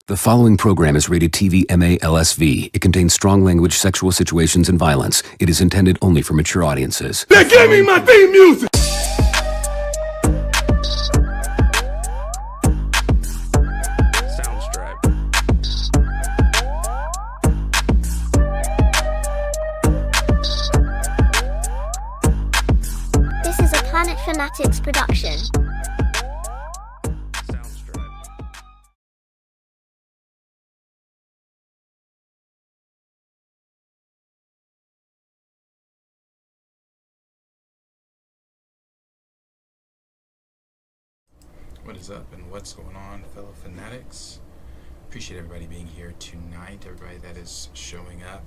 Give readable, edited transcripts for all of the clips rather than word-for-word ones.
The following program is rated TV MA-LSV. It contains strong language, sexual situations, and violence. It is intended only for mature audiences. They gave me my theme music! This is a Planet Fanatix production. What is up and what's going on, fellow fanatics? Appreciate everybody being here tonight, everybody that is showing up.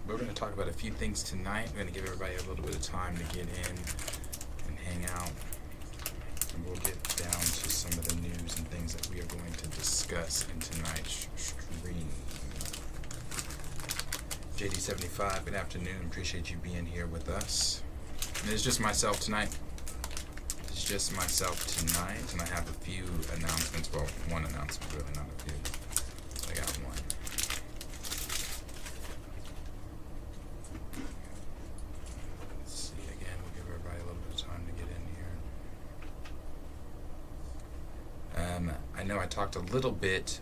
We're going to talk about a few things tonight. We're going to give everybody a little bit of time to get in and hang out. And we'll get down to some of the news and things that we are going to discuss in tonight's stream. JD75, good afternoon. Appreciate you being here with us. And it's just myself tonight. Just myself tonight, and I have a few announcements. Well, one announcement, really, not a few. I got one. Let's see again. We'll give everybody a little bit of time to get in here. I know I talked a little bit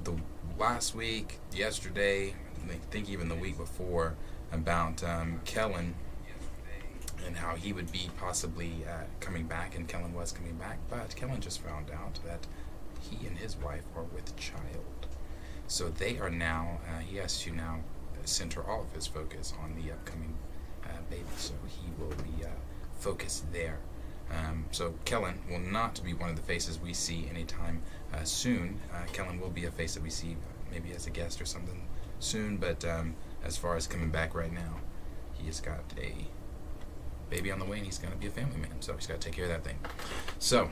the last week, yesterday, I think even the week before, about Kellen. And how he would be possibly coming back, and Kellen was coming back, but Kellen just found out that he and his wife are with child. So they are now, he has to now center all of his focus on the upcoming baby, so he will be focused there. So Kellen will not be one of the faces we see anytime soon. Kellen will be a face that we see maybe as a guest or something soon, but as far as coming back right now, he has got a baby on the way, and he's going to be a family man, so he's got to take care of that thing. So,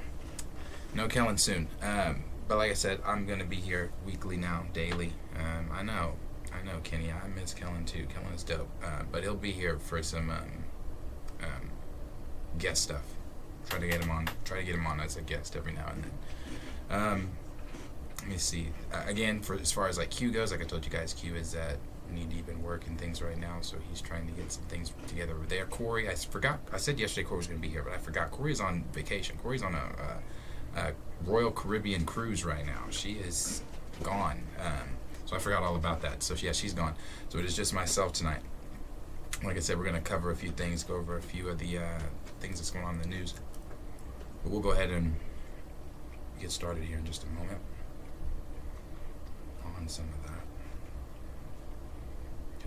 no Kellen soon. But like I said, I'm going to be here weekly now, daily. I know, Kenny, I miss Kellen too. Kellen is dope. But he'll be here for some guest stuff. Try to get him on as a guest every now and then. Let me see. Again, for as far as like Q goes, like I told you guys, Q is at knee-deep in work and things right now, so he's trying to get some things together over there. Corey, I said yesterday Corey was going to be here, but I forgot. Corey's on vacation. Corey's on a Royal Caribbean cruise right now. She is gone, so I forgot all about that. So yeah, she's gone. So it is just myself tonight. Like I said, we're going to cover a few things, go over a few of the things that's going on in the news. But we'll go ahead and get started here in just a moment on some of that.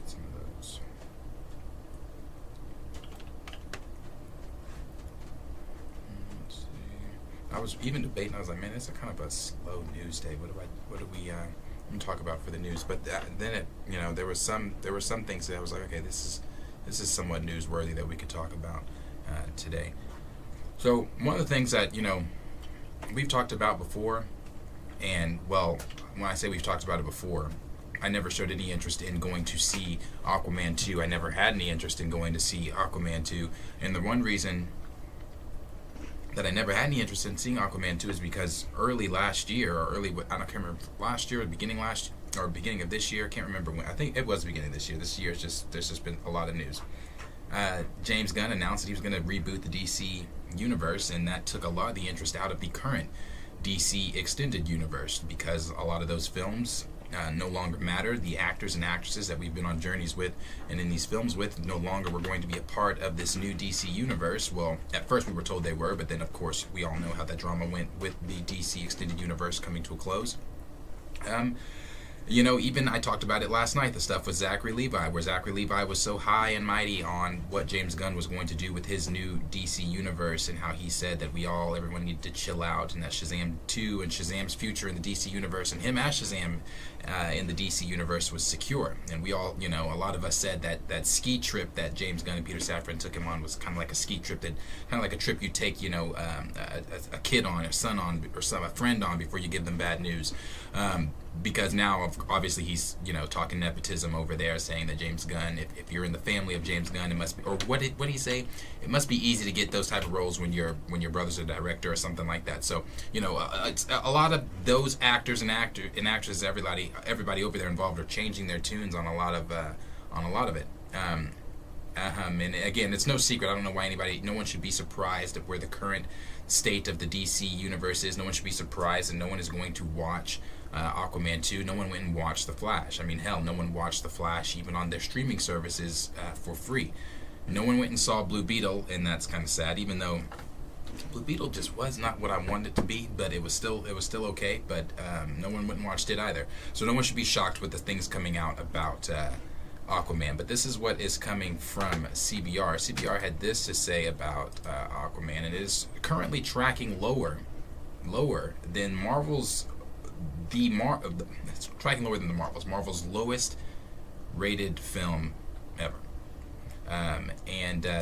Some of those. Let's see. I was even debating. I was like, man, it's a kind of a slow news day. What do we talk about for the news? But then it, there were some things that I was like, okay, this is somewhat newsworthy that we could talk about today. So one of the things that we've talked about before, and well, when I say we've talked about it before, I never showed any interest in going to see Aquaman 2. I never had any interest in going to see Aquaman 2. And the one reason that I never had any interest in seeing Aquaman 2 is because early last year, or I can't remember, last year or beginning of this year, I can't remember when. I think it was the beginning of this year. This year there's just been a lot of news. James Gunn announced that he was going to reboot the DC universe, and that took a lot of the interest out of the current DC extended universe, because a lot of those films no longer matter. The actors and actresses that we've been on journeys with and in these films with no longer were going to be a part of this new DC universe. Well, at first we were told they were, but then of course we all know how that drama went with the DC extended universe coming to a close. Even I talked about it last night, the stuff with Zachary Levi, where Zachary Levi was so high and mighty on what James Gunn was going to do with his new DC universe, and how he said that everyone needed to chill out, and that Shazam 2 and Shazam's future in the DC universe, and him as Shazam in the DC universe was secure. And we all, a lot of us said that ski trip that James Gunn and Peter Safran took him on was kind of like a ski trip, that kind of like a trip you take, a kid on, a son on, or a friend on before you give them bad news. Because now, obviously, he's, talking nepotism over there, saying that James Gunn, if you're in the family of James Gunn, it must be, or what did he say? It must be easy to get those type of roles when your brother's a director or something like that. So, it's a lot of those actors and actresses, everybody over there involved are changing their tunes on a lot of it. And again, it's no secret. I don't know why no one should be surprised at where the current state of the DC universe is. No one should be surprised, and no one is going to watch Aquaman 2. No one went and watched The Flash. I mean, hell, no one watched The Flash even on their streaming services for free. No one went and saw Blue Beetle, and that's kind of sad, even though Blue Beetle just was not what I wanted it to be, but it was still okay. But no one went and watched it either. So no one should be shocked with the things coming out about Aquaman. But this is what is coming from CBR. CBR had this to say about Aquaman. It is currently tracking lower than Marvel's. It's tracking lower than the Marvel's lowest rated film ever.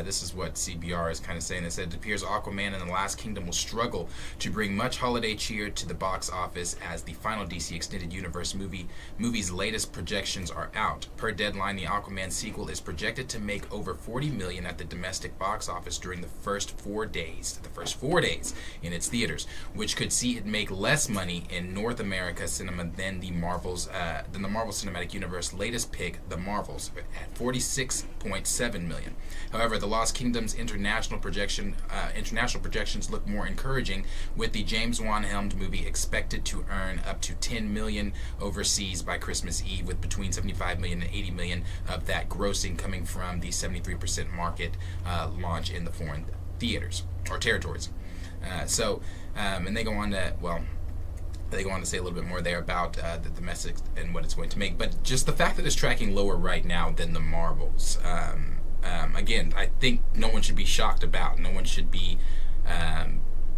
This is what CBR is kind of saying. They said it appears Aquaman and the Last Kingdom will struggle to bring much holiday cheer to the box office as the final DC Extended Universe movie's latest projections are out. Per Deadline, the Aquaman sequel is projected to make over $40 million at the domestic box office during the first 4 days in its theaters, which could see it make less money in North America cinema than the Marvel Cinematic Universe latest pick, The Marvels, at $46.7 million. However, the Lost Kingdom's international projections look more encouraging, with the James Wan-helmed movie expected to earn up to $10 million overseas by Christmas Eve, with between $75 million and $80 million of that grossing coming from the 73% market launch in the foreign theaters or territories. And they go on to say a little bit more there about the domestic and what it's going to make. But just the fact that it's tracking lower right now than the Marvels, again, I think no one should be shocked about. No one should be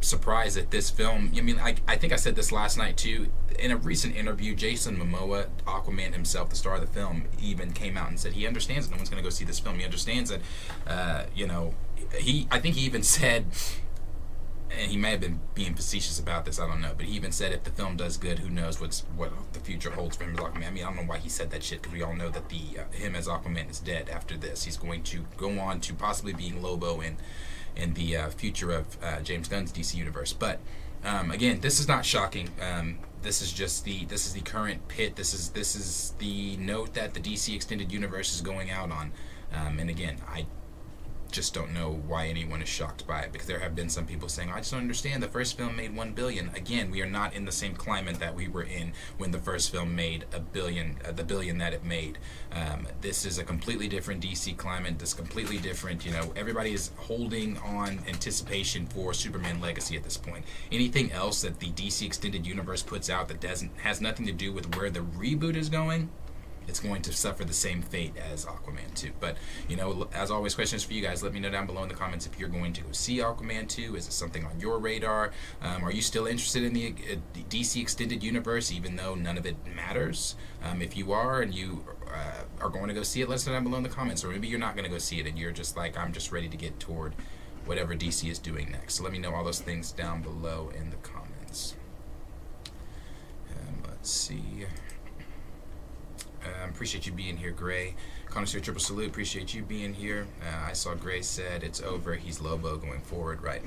surprised at this film. I mean, I think I said this last night too. In a recent interview, Jason Momoa, Aquaman himself, the star of the film, even came out and said he understands that no one's going to go see this film. He understands that, I think he even said, and he may have been being facetious about this, I don't know, but he even said if the film does good, who knows what the future holds for him as Aquaman. I mean, I don't know why he said that shit, because we all know that him as Aquaman is dead after this. He's going to go on to possibly being Lobo in the future of James Gunn's DC universe. But again, this is not shocking. This is the current pit. This is the note that the DC Extended Universe is going out on. And again, I just don't know why anyone is shocked by it, because there have been some people saying, I just don't understand, the first film made $1 billion. Again, we are not in the same climate that we were in when the first film made $1 billion, the billion that it made. This is a completely different DC climate. This completely different, everybody is holding on anticipation for Superman Legacy at this point. Anything else that the DC Extended Universe puts out that has nothing to do with where the reboot is going, it's going to suffer the same fate as Aquaman 2. But, as always, questions for you guys. Let me know down below in the comments if you're going to go see Aquaman 2. Is it something on your radar? Are you still interested in the DC Extended Universe, even though none of it matters? If you are, and you are going to go see it, let us know down below in the comments. Or maybe you're not going to go see it, and you're just like, I'm just ready to get toward whatever DC is doing next. So let me know all those things down below in the comments. Let's see. Appreciate you being here, Gray. Connoisseur Triple Salute, appreciate you being here. I saw Gray said it's over. He's Lobo going forward, right?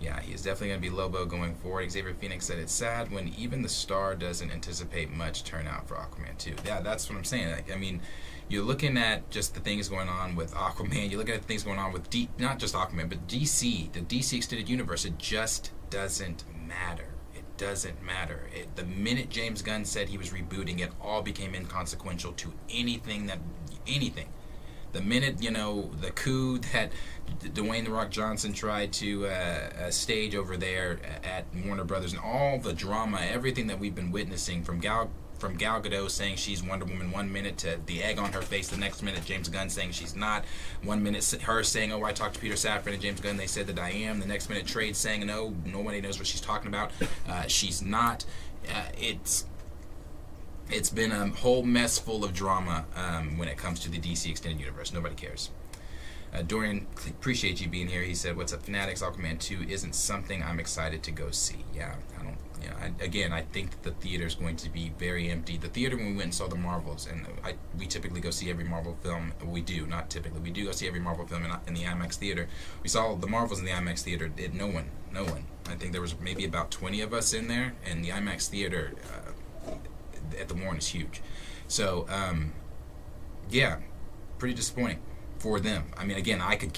Yeah, he is definitely going to be Lobo going forward. Xavier Phoenix said it's sad when even the star doesn't anticipate much turnout for Aquaman 2. Yeah, that's what I'm saying. I mean, you're looking at just the things going on with Aquaman. You're looking at things going on with not just Aquaman, but DC, the DC Extended Universe. It just doesn't matter. Doesn't matter. The minute James Gunn said he was rebooting, it all became inconsequential to anything. The minute, the coup that Dwayne "The Rock" Johnson tried to stage over there at Warner Brothers, and all the drama, everything that we've been witnessing from Gal Gadot saying she's Wonder Woman one minute, to the egg on her face the next minute, James Gunn saying she's not. One minute her saying, I talked to Peter Safran and James Gunn, they said that I am. The next minute Trade saying, no, nobody knows what she's talking about. She's not. it's been a whole mess full of drama when it comes to the DC Extended Universe. Nobody cares. Dorian, appreciate you being here. He said, "What's up, Fanatics? Aquaman 2 isn't something I'm excited to go see." Yeah, I don't. You know, I think that the theater is going to be very empty. The theater when we went and saw the Marvels, and we typically go see every Marvel film. We do, not typically. We do go see every Marvel film in the IMAX theater. We saw the Marvels in the IMAX theater. No one. I think there was maybe about 20 of us in there, and the IMAX theater at the Warren is huge. So, yeah, pretty disappointing for them. I mean, again, I could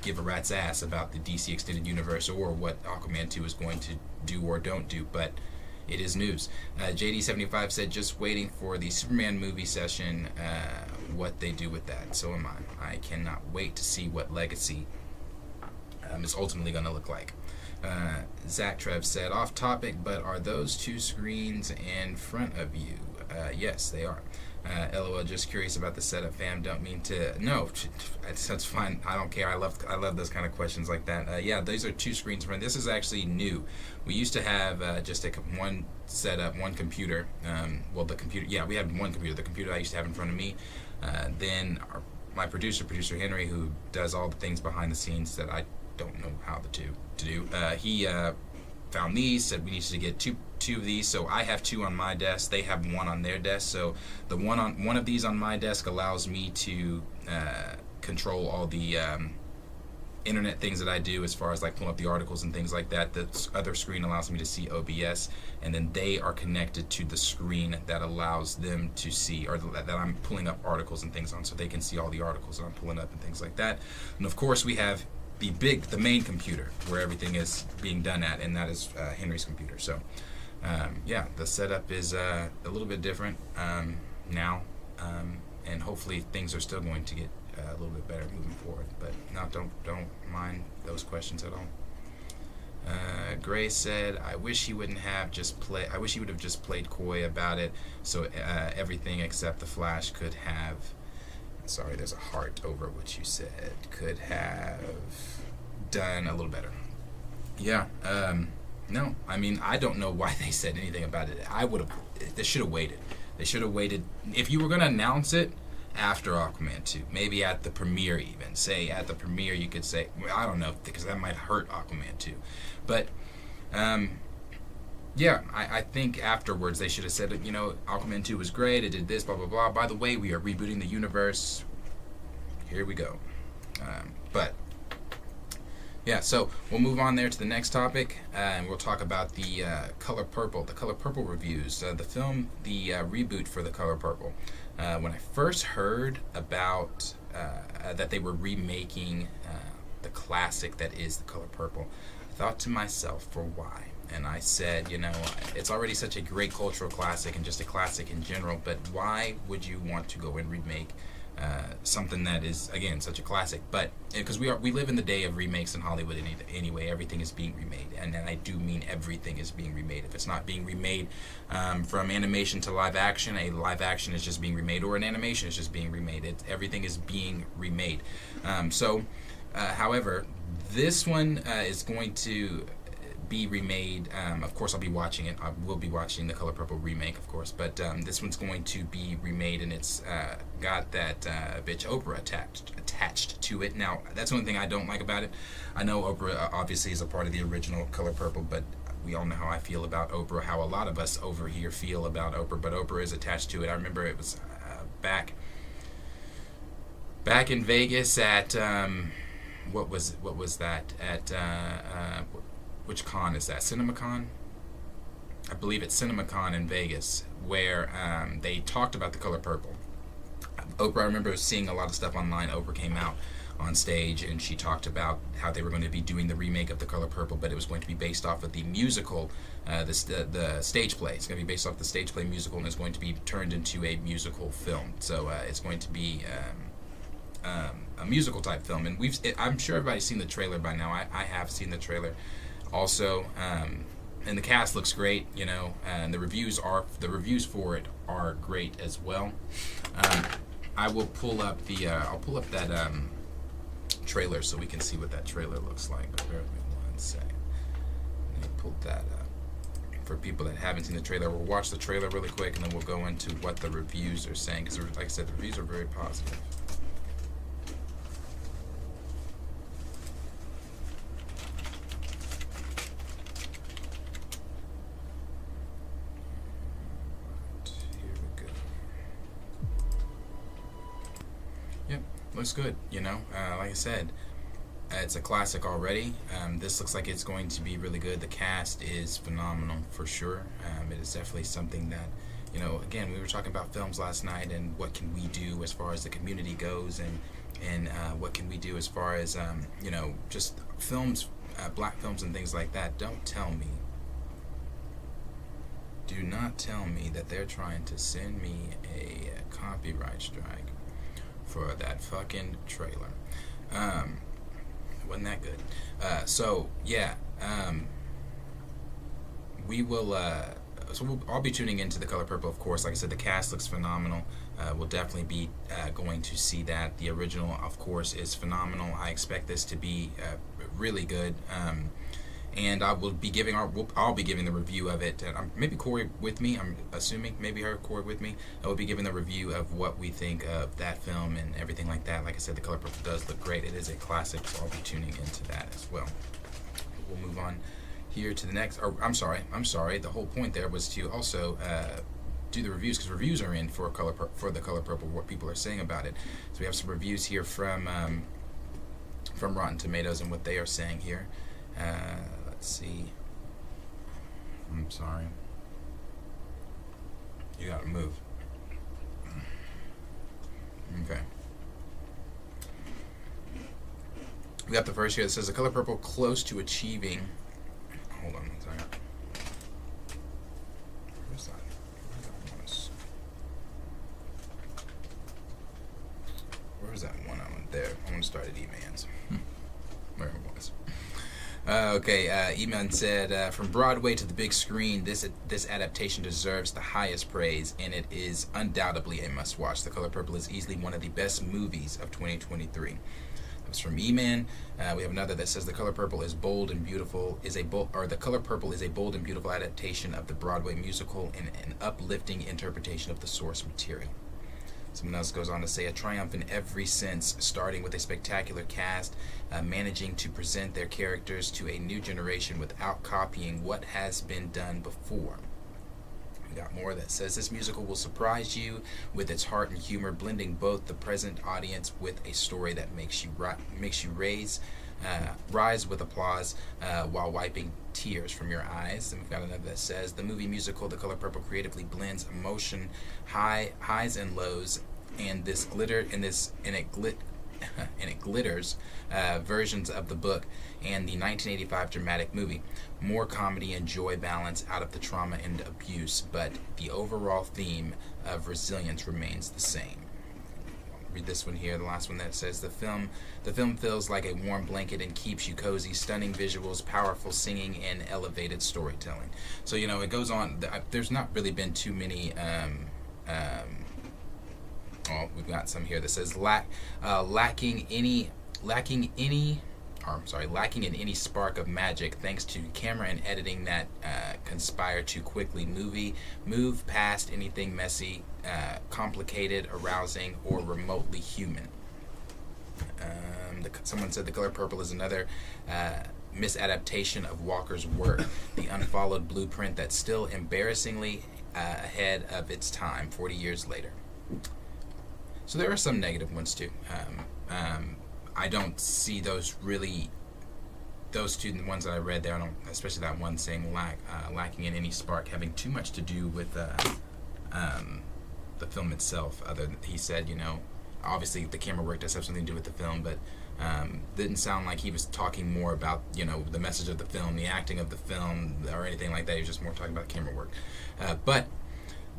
give a rat's ass about the DC Extended Universe or what Aquaman 2 is going to do or don't do, but it is news. JD75 said, "Just waiting for the Superman movie session, what they do with that. So am I. I cannot wait to see what Legacy is ultimately going to look like." Zach Trev said, "Off topic, but are those two screens in front of you?" Yes, they are. LOL, just curious about the setup, fam. Don't mean to. No, that's fine. I don't care. I love those kind of questions like that. Yeah, these are two screens. This is actually new. We used to have just one setup, one computer. Well, the computer. Yeah, we had one computer. The computer I used to have in front of me. Then my producer Henry, who does all the things behind the scenes that I don't know how to do. He found these, said we needed to get two of these, so I have two on my desk. They have one on their desk. So the one of these on my desk allows me to control all the internet things that I do, as far as like pulling up the articles and things like that. The other screen allows me to see OBS, and then they are connected to the screen that allows them to see, or that I'm pulling up articles and things on, so they can see all the articles that I'm pulling up and things like that. And of course, we have the main computer where everything is being done at, and that is Henry's computer. So yeah, the setup is a little bit different now, and hopefully things are still going to get a little bit better moving forward. But no, don't mind those questions at all. Gray said, "I wish he would have just played coy about it, so everything except the Flash could have." Sorry, there's a heart over what you said. Could have done a little better. Yeah. No, I mean, I don't know why they said anything about it. They should have waited. They should have waited. If you were going to announce it after Aquaman 2, maybe at the premiere even. Say at the premiere you could say, well, I don't know, because that might hurt Aquaman 2. But, yeah, I think afterwards they should have said, you know, Aquaman 2 was great, it did this, blah, blah, blah. By the way, we are rebooting the universe. Here we go. But, yeah, so we'll move on there to the next topic, and we'll talk about the Color Purple reviews. The film, the reboot for the Color Purple. When I first heard about that they were remaking the classic that is the Color Purple, I thought to myself, for why? And I said, you know, it's already such a great cultural classic and just a classic in general, but why would you want to go and remake something that is, again, such a classic? But because we live in the day of remakes in Hollywood anyway, everything is being remade, and I do mean everything is being remade. If it's not being remade from animation to live action, a live action is just being remade, or an animation is just being remade. Everything is being remade. However, this one is going to be remade. Of course, I'll be watching it. I will be watching the Color Purple remake, of course. But this one's going to be remade, and it's got that bitch Oprah attached to it. Now, that's the only thing I don't like about it. I know Oprah obviously is a part of the original Color Purple, but we all know how I feel about Oprah, how a lot of us over here feel about Oprah. But Oprah is attached to it. I remember it was back in Vegas at what was that at which con is that? CinemaCon? I believe it's CinemaCon in Vegas, where they talked about the Color Purple. Oprah, I remember seeing a lot of stuff online. Oprah came out on stage and she talked about how they were going to be doing the remake of the Color Purple, but it was going to be based off of the musical, the stage play. It's going to be based off the stage play musical, and it's going to be turned into a musical film. So it's going to be a musical type film, and I'm sure everybody's seen the trailer by now. I have seen the trailer. Also, and the cast looks great, you know, and the reviews for it are great as well. I will pull up that trailer so we can see what that trailer looks like. But bear with me one second. Let me pull that up. for people that haven't seen the trailer. We'll watch the trailer really quick, and then we'll go into what the reviews are saying. Because, like I said, the reviews are very positive. Looks good, you know. Like I said, it's a classic already. This looks like it's going to be really good. The cast is phenomenal for sure. It is definitely something that, you know, again, we were talking about films last night and what can we do as far as the community goes, and what can we do as far as you know, just films, black films and things like that. Don't tell me. Do not tell me that they're trying to send me a copyright strike for that fucking trailer. Wasn't that good? So yeah, we will. I'll be tuning into The Color Purple, of course. Like I said, the cast looks phenomenal. We'll definitely be going to see that. The original, of course, is phenomenal. I expect this to be really good. And I will be giving I'll be giving the review of it. And maybe Corey with me. I'm assuming maybe Corey with me. I will be giving the review of what we think of that film and everything like that. Like I said, The Color Purple does look great. It is a classic, so I'll be tuning into that as well. We'll move on here to the next. Or I'm sorry. The whole point there was to also do the reviews, because reviews are in for The Color Purple. What people are saying about it. So we have some reviews here from Rotten Tomatoes and what they are saying here. Let's see. I'm sorry. You gotta move. Okay. We got the first here that says The Color Purple close to achieving. Hold on one second. Where's that? Where's that one? I went there. I want to start at E-Man's. Where it was. Okay, E-Man said, from Broadway to the big screen, this adaptation deserves the highest praise, and it is undoubtedly a must-watch. The Color Purple is easily one of the best movies of 2023. That's from E-Man. We have another that says The Color Purple is bold and beautiful. The Color Purple is a bold and beautiful adaptation of the Broadway musical and an uplifting interpretation of the source material. Someone else goes on to say, a triumph in every sense, starting with a spectacular cast, managing to present their characters to a new generation without copying what has been done before. We got more that says, this musical will surprise you with its heart and humor, blending both the present audience with a story that makes you rise with applause while wiping tears from your eyes. And we've got another that says, the movie musical The Color Purple creatively blends emotion, highs and lows, and it glitters versions of the book and the 1985 dramatic movie. More comedy and joy balance out of the trauma and abuse, but the overall theme of resilience remains the same. Read this one here, the last one that says, the film feels like a warm blanket and keeps you cozy. Stunning visuals, powerful singing, and elevated storytelling. So, you know, it goes on. There's not really been too many we've got some here that says lacking in any spark of magic, thanks to camera and editing that conspire to quickly move past anything messy, complicated, arousing, or remotely human. Someone said The Color Purple is another misadaptation of Walker's work, the unfollowed blueprint that's still embarrassingly ahead of its time 40 years later. So there are some negative ones too. I don't see those two ones that I read there. I don't, especially that one saying lacking in any spark, having too much to do with the film itself. He said, you know, obviously the camera work does have something to do with the film, but didn't sound like he was talking more about, you know, the message of the film, the acting of the film, or anything like that. He was just more talking about camera work. But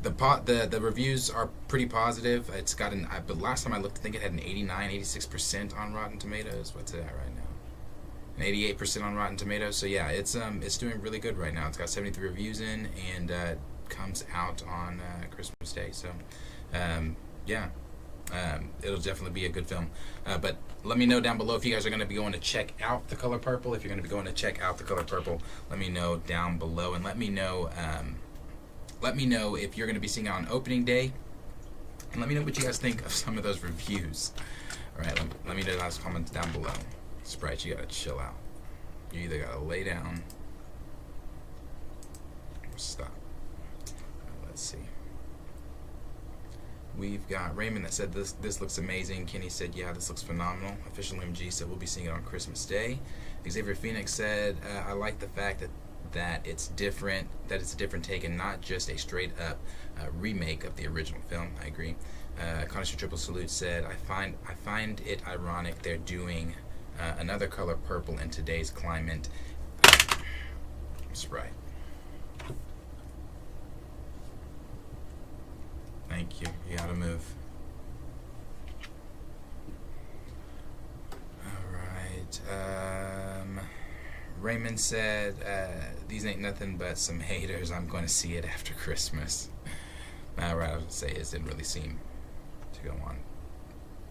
the reviews are pretty positive. It's got but last time I looked, I think it had an 86% on Rotten Tomatoes. What's it at right now? An 88% on Rotten Tomatoes. So yeah, it's doing really good right now. It's got 73 reviews in, and comes out on Christmas Day. So yeah, It'll definitely be a good film. But let me know down below if you guys are going to be going to check out The Color Purple. If you're going to be going to check out The Color Purple, let me know down below, and let me know if you're going to be seeing it on opening day, and let me know what you guys think of some of those reviews. All right, let me know in those comments down below. Sprite, you got to chill out. You either got to lay down or stop. Let's see. We've got Raymond that said this looks amazing. Kenny said, yeah, this looks phenomenal. Official MG said we'll be seeing it on Christmas Day. Xavier Phoenix said, I like the fact that it's different, that it's a different take and not just a straight up remake of the original film. I agree. Connoisseur Triple Salute said, I find it ironic they're doing another Color Purple in today's climate. Sprite. Thank you. You gotta move. Alright. Raymond said, these ain't nothing but some haters. I'm going to see it after Christmas. Alright, I was going to say it didn't really seem to go on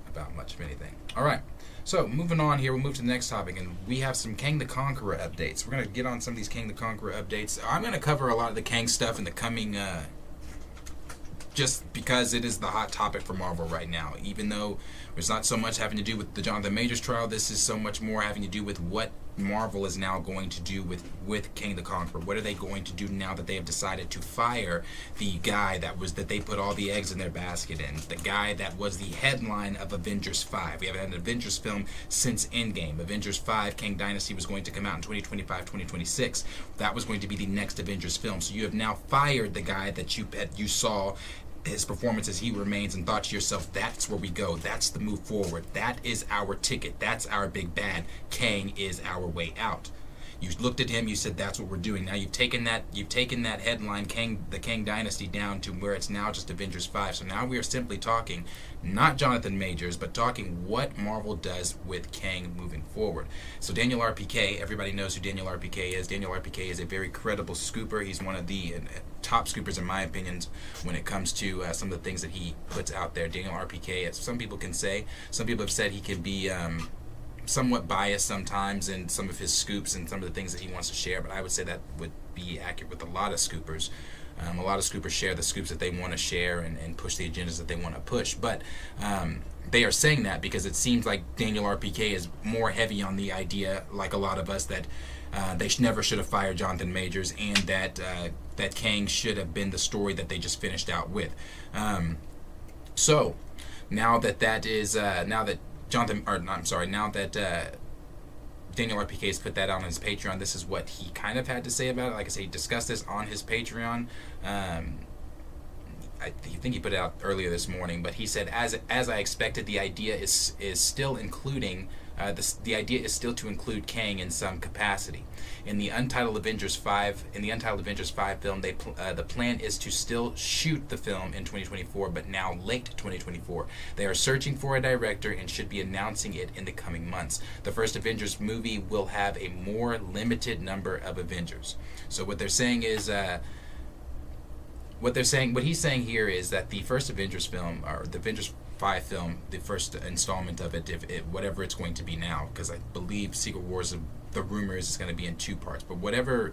about much of anything. Alright. So, moving on here, we'll move to the next topic, and we have some Kang the Conqueror updates. We're going to get on some of these Kang the Conqueror updates. I'm going to cover a lot of the Kang stuff in the coming just because it is the hot topic for Marvel right now. Even though it's not so much having to do with the Jonathan Majors trial, this is so much more having to do with what Marvel is now going to do with Kang the Conqueror. What are they going to do now that they have decided to fire the guy that they put all the eggs in their basket in? The guy that was the headline of Avengers 5. We haven't had an Avengers film since Endgame. Avengers 5, Kang Dynasty, was going to come out in 2025, 2026. That was going to be the next Avengers film. So you have now fired the guy that you saw his performance as he remains and thought to yourself, that's where we go, that's the move forward, that is our ticket, that's our big bad, Kang is our way out. You looked at him, you said that's what we're doing. Now you've taken that headline, the Kang Dynasty, down to where it's now just Avengers 5. So now we are simply talking not Jonathan Majors, but talking what Marvel does with Kang moving forward. So Daniel RPK, everybody knows who Daniel RPK is. Daniel RPK is a very credible scooper. He's one of the top scoopers in my opinion when it comes to some of the things that he puts out there. Daniel RPK, as some people can say, some people have said he can be somewhat biased sometimes in some of his scoops and some of the things that he wants to share, but I would say that would be accurate with a lot of scoopers. A lot of scoopers share the scoops that they want to share and push the agendas that they want to push, but they are saying that because it seems like Daniel RPK is more heavy on the idea, like a lot of us, that they never should have fired Jonathan Majors, and that Kang should have been the story that they just finished out with. So now that Daniel RPK has put that out on his Patreon, this is what he kind of had to say about it. Like I say, he discussed this on his Patreon. I think he put it out earlier this morning, but he said, as I expected, the idea is still including the idea is still to include Kang in some capacity. In the untitled Avengers 5 film, the plan is to still shoot the film in 2024, but now late 2024. They are searching for a director and should be announcing it in the coming months. The first Avengers movie will have a more limited number of Avengers. So what they're saying is. What he's saying here is that the first Avengers film, or the Avengers 5 film, the first installment of it, whatever it's going to be now, because I believe Secret Wars, the rumor is it's going to be in 2 parts, but whatever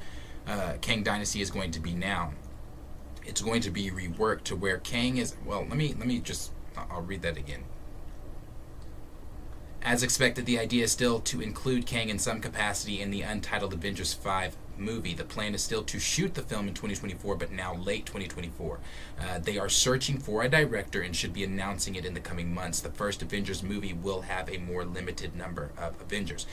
Kang Dynasty is going to be now, it's going to be reworked to where Kang is, well, I'll read that again. As expected, the idea is still to include Kang in some capacity in the untitled Avengers 5 movie. The plan is still to shoot the film in 2024, but now late 2024. They are searching for a director and should be announcing it in the coming months. The first Avengers movie will have a more limited number of Avengers.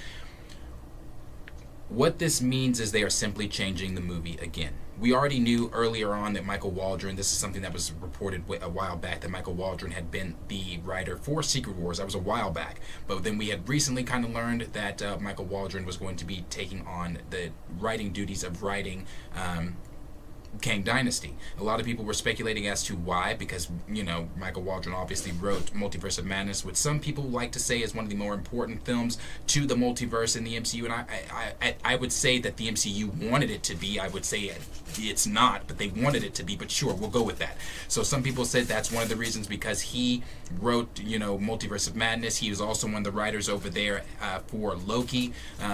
What this means is they are simply changing the movie again. We already knew earlier on that Michael Waldron, this is something that was reported a while back, that Michael Waldron had been the writer for Secret Wars. That was a while back. But then we had recently kind of learned that Michael Waldron was going to be taking on the writing duties of writing Kang Dynasty. A lot of people were speculating as to why, because, you know, Michael Waldron obviously wrote Multiverse of Madness, which some people like to say is one of the more important films to the multiverse in the MCU, and I would say that the MCU wanted it to be. I would say it's not, but they wanted it to be, but sure, we'll go with that. So some people said that's one of the reasons, because he wrote, you know, Multiverse of Madness. He was also one of the writers over there for Loki,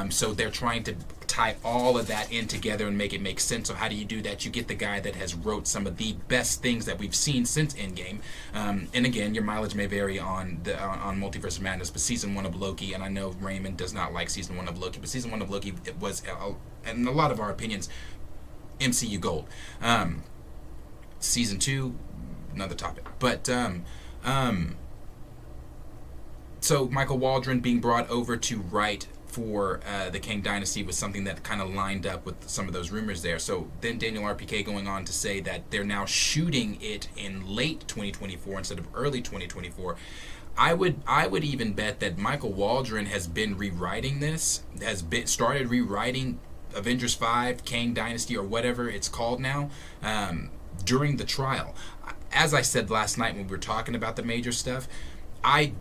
so they're trying to tie all of that in together and make it make sense. So how do you do that? You get the guy that has wrote some of the best things that we've seen since Endgame. And again, your mileage may vary on Multiverse of Madness, but season 1 of Loki, and I know Raymond does not like season 1 of Loki, but season 1 of Loki, it was, in a lot of our opinions, MCU gold. Season 2, another topic. But so Michael Waldron being brought over to write for the Kang Dynasty was something that kind of lined up with some of those rumors there. So then Daniel RPK going on to say that they're now shooting it in late 2024 instead of early 2024. I would even bet that Michael Waldron has been rewriting this, started rewriting Avengers 5, Kang Dynasty, or whatever it's called now, during the trial. As I said last night when we were talking about the major stuff, I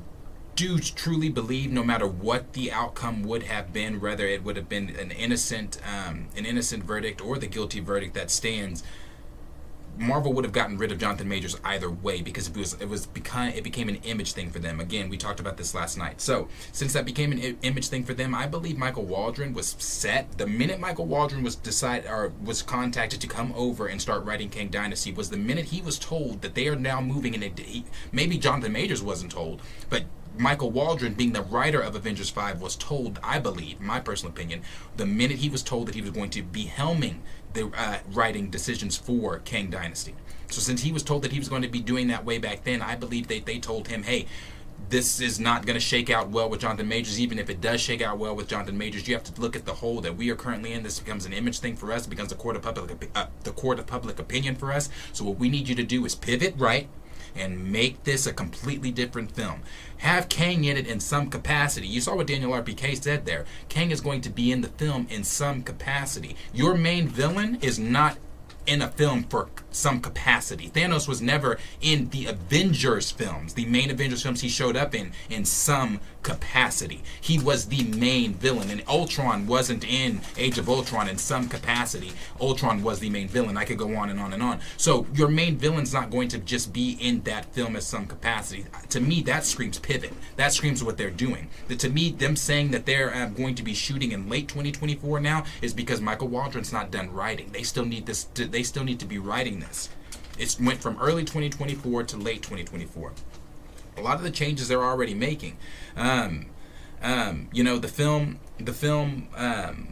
do truly believe no matter what the outcome would have been, whether it would have been an innocent verdict or the guilty verdict that stands, Marvel would have gotten rid of Jonathan Majors either way, because it became an image thing for them. Again, we talked about this last night. So since that became an image thing for them, I believe Michael Waldron was set. The minute Michael Waldron was contacted to come over and start writing Kang Dynasty was the minute he was told that they are now moving in. Maybe Jonathan Majors wasn't told, but Michael Waldron, being the writer of Avengers 5, was told, I believe, my personal opinion, the minute he was told that he was going to be helming the writing decisions for Kang Dynasty. So since he was told that he was going to be doing that way back then, I believe they told him, hey, this is not going to shake out well with Jonathan Majors. Even if it does shake out well with Jonathan Majors, you have to look at the hole that we are currently in. This becomes an image thing for us. It becomes the court of public opinion for us. So what we need you to do is pivot right and make this a completely different film. Have Kang in it in some capacity. You saw what Daniel RPK said there. Kang is going to be in the film in some capacity. Your main villain is not in a film for some capacity. Thanos was never in the Avengers films, the main Avengers films he showed up in some capacity. He was the main villain, and Ultron wasn't in Age of Ultron in some capacity. Ultron was the main villain. I could go on and on and on. So your main villain's not going to just be in that film as some capacity. To me, that screams pivot. That screams what they're doing. To me, them saying that they're going to be shooting in late 2024 now is because Michael Waldron's not done writing. They still need this. They still need to be writing this. It went from early 2024 to late 2024. A lot of the changes they're already making. You know, the film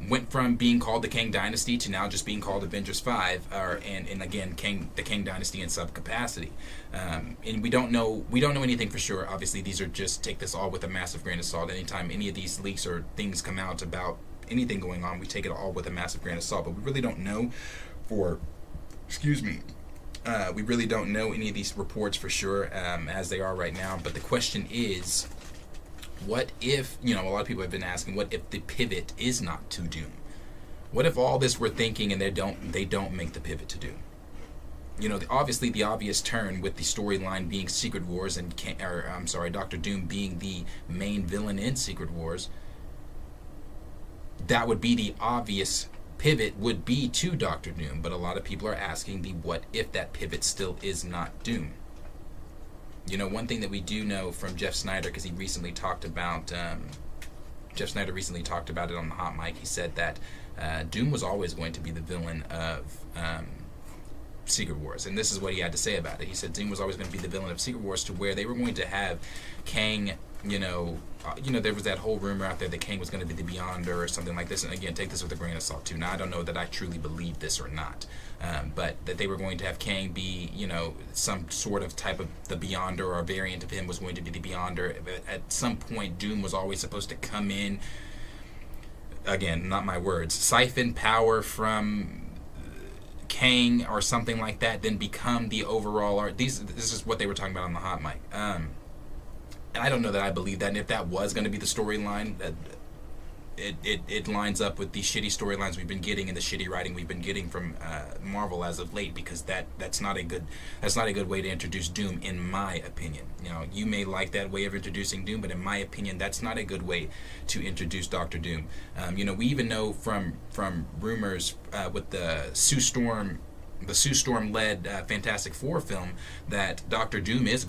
went from being called the Kang Dynasty to now just being called Avengers 5, and again, the Kang Dynasty in sub capacity. And we don't know anything for sure. Obviously, these are just, take this all with a massive grain of salt. Anytime any of these leaks or things come out about anything going on, we take it all with a massive grain of salt. But we really don't know we really don't know any of these reports for sure as they are right now. But the question is, what if, you know, a lot of people have been asking, what if the pivot is not to Doom? What if all this we're thinking and they don't make the pivot to Doom? You know, obviously the obvious turn with the storyline being Secret Wars and Dr. Doom being the main villain in Secret Wars, that would be the obvious pivot, would be to Doctor Doom. But a lot of people are asking the what if that pivot still is not Doom. You know, one thing that we do know from Jeff Snyder, because he recently talked about it on the hot mic. He said that Doom was always going to be the villain of Secret Wars, and this is what he had to say about it. He said Doom was always going to be the villain of Secret Wars, to where they were going to have Kang. You know, there was that whole rumor out there that Kang was going to be the Beyonder or something like this. And again, take this with a grain of salt too. Now, I don't know that I truly believe this or not, but that they were going to have Kang be, you know, some sort of type of the Beyonder, or a variant of him was going to be the Beyonder. At some point, Doom was always supposed to come in. Again, not my words. Siphon power from Kang or something like that, then become the overall art. This is what they were talking about on the hot mic. And I don't know that I believe that. And if that was going to be the storyline, it lines up with the shitty storylines we've been getting and the shitty writing we've been getting from Marvel as of late, because that's not a good way to introduce Doom, in my opinion. You know, you may like that way of introducing Doom, but in my opinion, that's not a good way to introduce Dr. Doom. You know, we even know from rumors with the Sue Storm-led Fantastic Four film that Dr. Doom is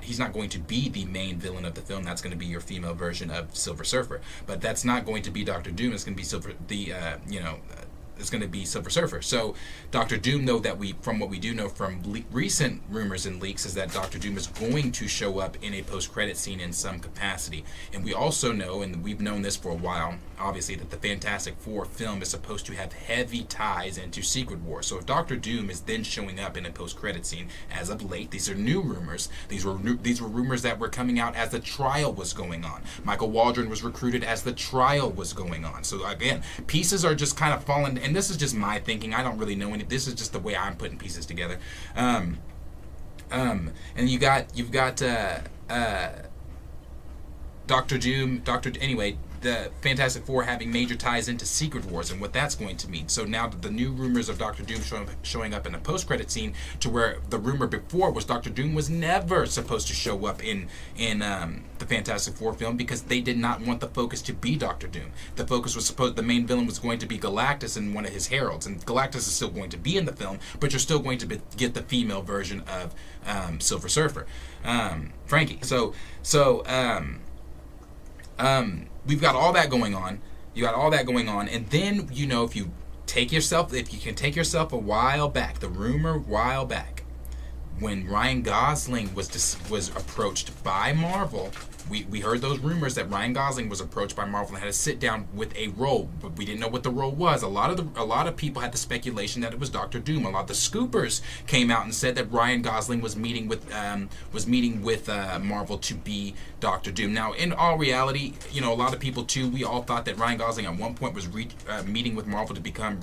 he's not going to be the main villain of the film. That's going to be your female version of Silver Surfer. But that's not going to be Dr. Doom. It's going to be it's going to be Silver Surfer. So Dr. Doom, though, from what we do know from recent rumors and leaks, is that Dr. Doom is going to show up in a post-credit scene in some capacity. And we also know, and we've known this for a while, obviously, that the Fantastic Four film is supposed to have heavy ties into Secret Wars. So if Dr. Doom is then showing up in a post-credit scene as of late, these are new rumors. These were rumors that were coming out as the trial was going on. Michael Waldron was recruited as the trial was going on. So again, pieces are just kind of falling. And this is just my thinking. I don't really know any. This is just the way I'm putting pieces together. And you've got Dr. Doom. Anyway, the Fantastic Four having major ties into Secret Wars and what that's going to mean. So now the new rumors of Dr. Doom showing up in a post-credit scene, to where the rumor before was Dr. Doom was never supposed to show up in the Fantastic Four film, because they did not want the focus to be Dr. Doom. The focus was the main villain was going to be Galactus and one of his heralds, and Galactus is still going to be in the film, but you're still going to get the female version of Silver Surfer, Frankie. We've got all that going on. You got all that going on, and then, you know, if you can take yourself a while back, the rumor a while back, when Ryan Gosling was approached by Marvel, we heard those rumors that Ryan Gosling was approached by Marvel and had to sit down with a role, but we didn't know what the role was. A lot of people had the speculation that it was Dr. Doom. A lot of the scoopers came out and said that Ryan Gosling was meeting with Marvel to be Dr. Doom. Now, in all reality, you know, a lot of people too, we all thought that Ryan Gosling at one point was meeting with Marvel to become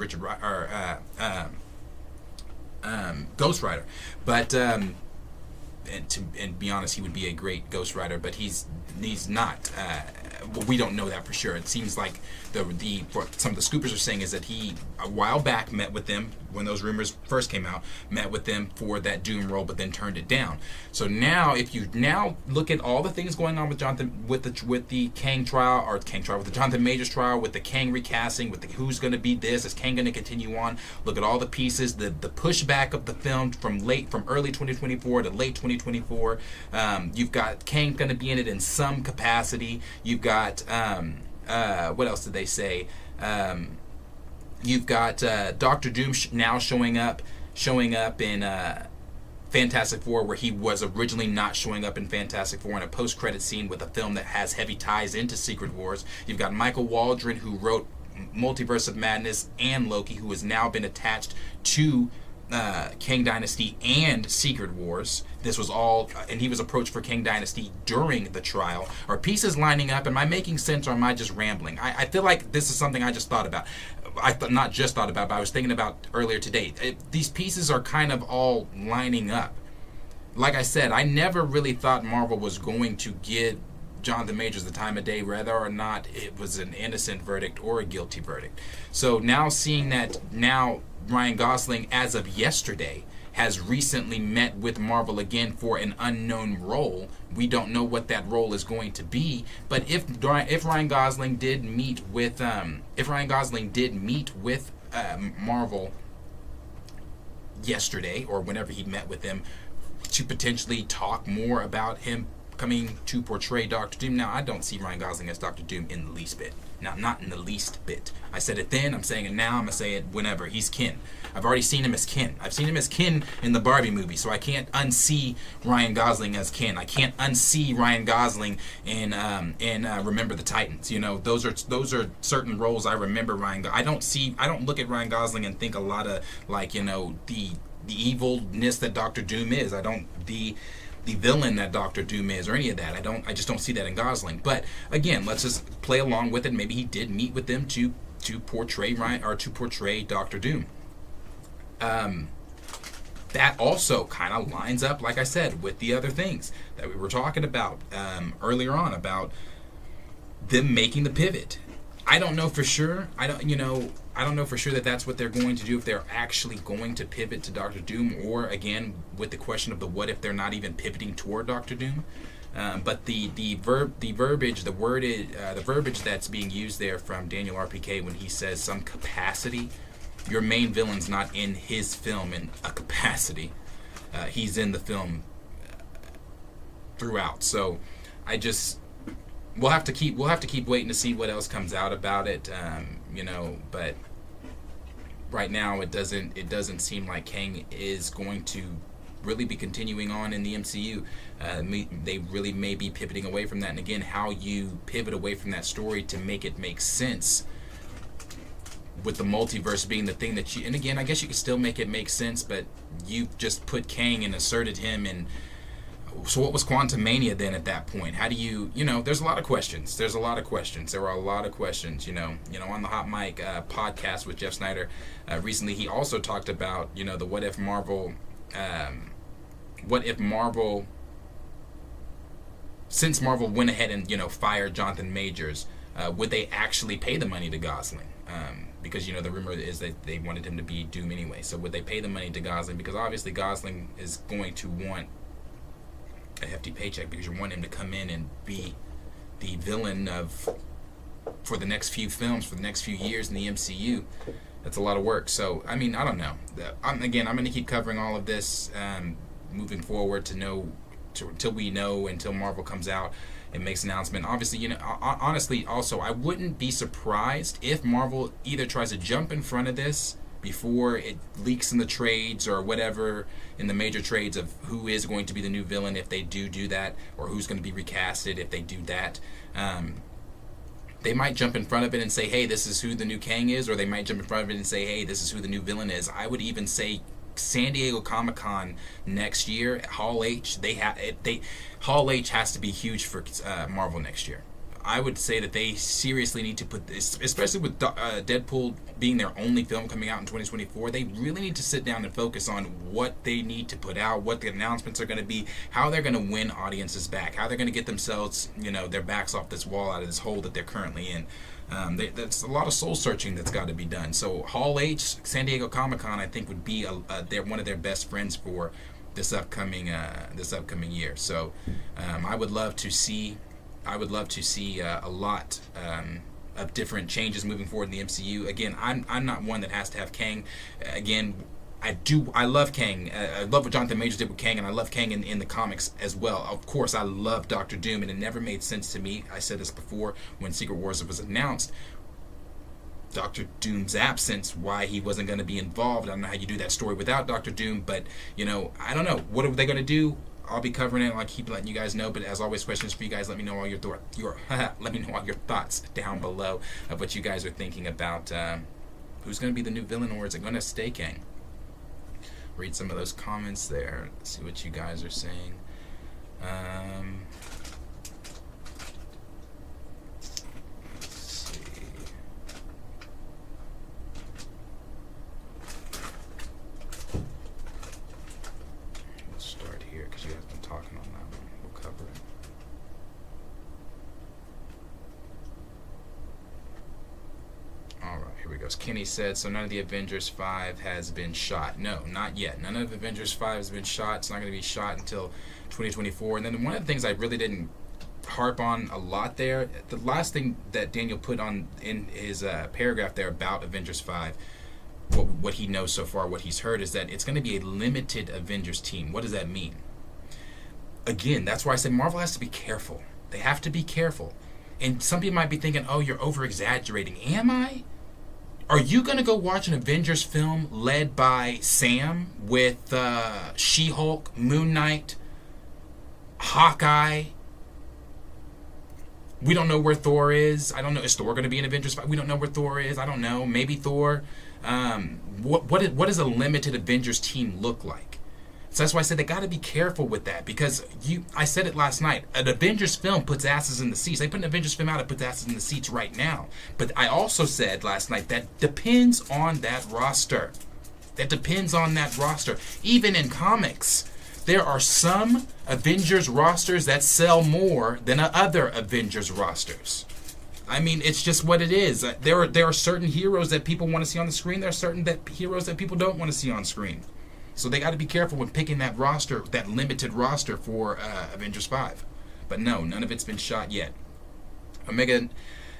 Ghost Rider, but and be honest, he would be a great Ghost Rider, but he's not. Well, we don't know that for sure. It seems like what some of the scoopers are saying is that he a while back met with them when those rumors first came out, met with them for that Doom role, but then turned it down. So now, if you now look at all the things going on with the Kang trial, with the Jonathan Majors trial, with the Kang recasting, with who's going to be this, is Kang going to continue on? Look at all the pieces, the pushback of the film from early 2024 to late 2024. You've got Kang going to be in it in some capacity. You've got what else did they say? You've got Dr. Doom now showing up in Fantastic Four, where he was originally not showing up in Fantastic Four, in a post-credit scene with a film that has heavy ties into Secret Wars. You've got Michael Waldron, who wrote Multiverse of Madness and Loki, who has now been attached to Kang Dynasty and Secret Wars. This was all, and he was approached for Kang Dynasty during the trial. Are pieces lining up? Am I making sense, or am I just rambling? I feel like this is something I just thought about. Not just thought about, but I was thinking about earlier today. These pieces are kind of all lining up. Like I said, I never really thought Marvel was going to give Jonathan Majors the time of day, whether or not it was an innocent verdict or a guilty verdict. So now seeing that Ryan Gosling, as of yesterday, has recently met with Marvel again for an unknown role. We don't know what that role is going to be. But if Ryan Gosling did meet with Marvel yesterday, or whenever he met with them, to potentially talk more about him coming to portray Dr. Doom. Now, I don't see Ryan Gosling as Dr. Doom in the least bit. Now, not in the least bit. I said it then, I'm saying it now, I'm going to say it whenever. He's Ken. I've already seen him as Ken. I've seen him as Ken in the Barbie movie, so I can't unsee Ryan Gosling as Ken. I can't unsee Ryan Gosling in Remember the Titans. You know, those are certain roles I remember Ryan. I don't look at Ryan Gosling and think a lot of, like, you know, the evilness that Dr. Doom is. I don't the villain that Dr. Doom is, or any of that. I just don't see that in Gosling. But again, let's just play along with it. Maybe he did meet with them to portray Ryan, or to portray Dr. Doom. That also kind of lines up, like I said, with the other things that we were talking about earlier on, about them making the pivot. I don't know for sure. I don't know for sure that that's what they're going to do, if they're actually going to pivot to Doctor Doom, or again with the question of the what if they're not even pivoting toward Doctor Doom. But the verbiage that's being used there from Daniel RPK when he says some capacity, your main villain's not in his film in a capacity. He's in the film throughout. So we'll have to keep waiting to see what else comes out about it. But right now it doesn't seem like Kang is going to really be continuing on in the MCU. They really may be pivoting away from that. And again, how you pivot away from that story to make it make sense, with the multiverse being the thing that you, and again, I guess you could still make it make sense, but you've just put Kang and asserted him, and so what was Quantumania then at that point? How do you there's a lot of questions. There were a lot of questions, on the Hot Mic podcast with Jeff Snyder recently. He also talked about, the what if Marvel, since Marvel went ahead and, fired Jonathan Majors, would they actually pay the money to Gosling? Because, the rumor is that they wanted him to be Doom anyway. So would they pay the money to Gosling? Because obviously Gosling is going to want a hefty paycheck, because you want him to come in and be the villain for the next few films, for the next few years in the MCU. That's a lot of work. So, I don't know. I'm going to keep covering all of this moving forward until Marvel comes out and makes an announcement. Obviously, honestly, also, I wouldn't be surprised if Marvel either tries to jump in front of this before it leaks in the trades or whatever, in the major trades, of who is going to be the new villain if they do that, or who's going to be recasted if they do that. They might jump in front of it and say, hey, this is who the new Kang is, or they might jump in front of it and say, hey, this is who the new villain is. I would even say San Diego Comic-Con next year, Hall H, Hall H has to be huge for Marvel next year. I would say that they seriously need to put this, especially with Deadpool being their only film coming out in 2024, they really need to sit down and focus on what they need to put out, what the announcements are going to be, how they're going to win audiences back, how they're going to get themselves, their backs off this wall, out of this hole that they're currently in. That's a lot of soul searching that's got to be done. So Hall H, San Diego Comic-Con, I think would be they're one of their best friends for this upcoming year. So I would love to see a lot of different changes moving forward in the MCU. Again, I'm not one that has to have Kang. Again, I love Kang. I love what Jonathan Majors did with Kang, and I love Kang in the comics as well. Of course, I love Doctor Doom, and it never made sense to me. I said this before when Secret Wars was announced. Doctor Doom's absence, why he wasn't going to be involved. I don't know how you do that story without Doctor Doom, but I don't know. What are they going to do? I'll be covering it. I'll keep letting you guys know. But as always, questions for you guys. Let me know all your let me know all your thoughts down below of what you guys are thinking about who's going to be the new villain, or is it going to stay Kang? Read some of those comments there. See what you guys are saying. Let's see. We'll start here because you guys have been talking on that one. We'll cover it. Alright, here we go. Kenny said, so none of the Avengers 5 has been shot. No, not yet. None of Avengers 5 has been shot. It's not going to be shot until 2024. And then one of the things I really didn't harp on a lot there, the last thing that Daniel put on in his paragraph there about Avengers 5, what he knows so far, what he's heard, is that it's going to be a limited Avengers team. What does that mean? Again, that's why I said Marvel has to be careful. They have to be careful. And some people might be thinking, oh, you're over-exaggerating. Am I? Are you going to go watch an Avengers film led by Sam with She-Hulk, Moon Knight, Hawkeye? We don't know where Thor is. I don't know. Is Thor going to be in Avengers 5? We don't know where Thor is. I don't know. Maybe Thor. What does a limited Avengers team look like? So that's why I said they got to be careful with that, because I said it last night. An Avengers film puts asses in the seats. They put an Avengers film out, it puts asses in the seats right now. But I also said last night that depends on that roster. That depends on that roster. Even in comics, there are some Avengers rosters that sell more than other Avengers rosters. I mean, it's just what it is. There are certain heroes that people want to see on the screen. There are certain heroes that people don't want to see on screen. So they got to be careful when picking that roster, that limited roster for Avengers 5. But no, none of it's been shot yet. Omega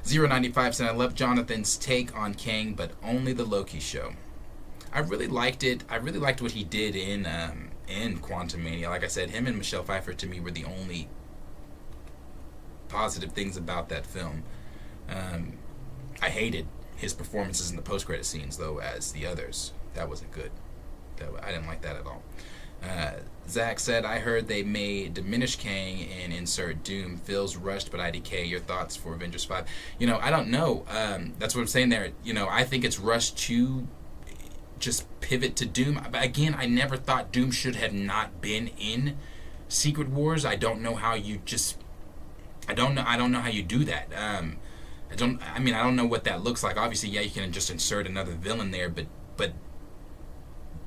095 said, I love Jonathan's take on Kang, but only the Loki show. I really liked it. I really liked what he did in Quantumania. Like I said, him and Michelle Pfeiffer to me were the only positive things about that film. I hated his performances in the post-credit scenes, though, as the others. That wasn't good. I didn't like that at all. Zach said, I heard they may diminish Kang and insert Doom. Feels rushed, but IDK. Your thoughts for Avengers 5? I don't know. That's what I'm saying there. I think it's rushed to just pivot to Doom. But again, I never thought Doom should have not been in Secret Wars. I don't know how you just... I don't know how you do that. I don't know what that looks like. Obviously, yeah, you can just insert another villain there, but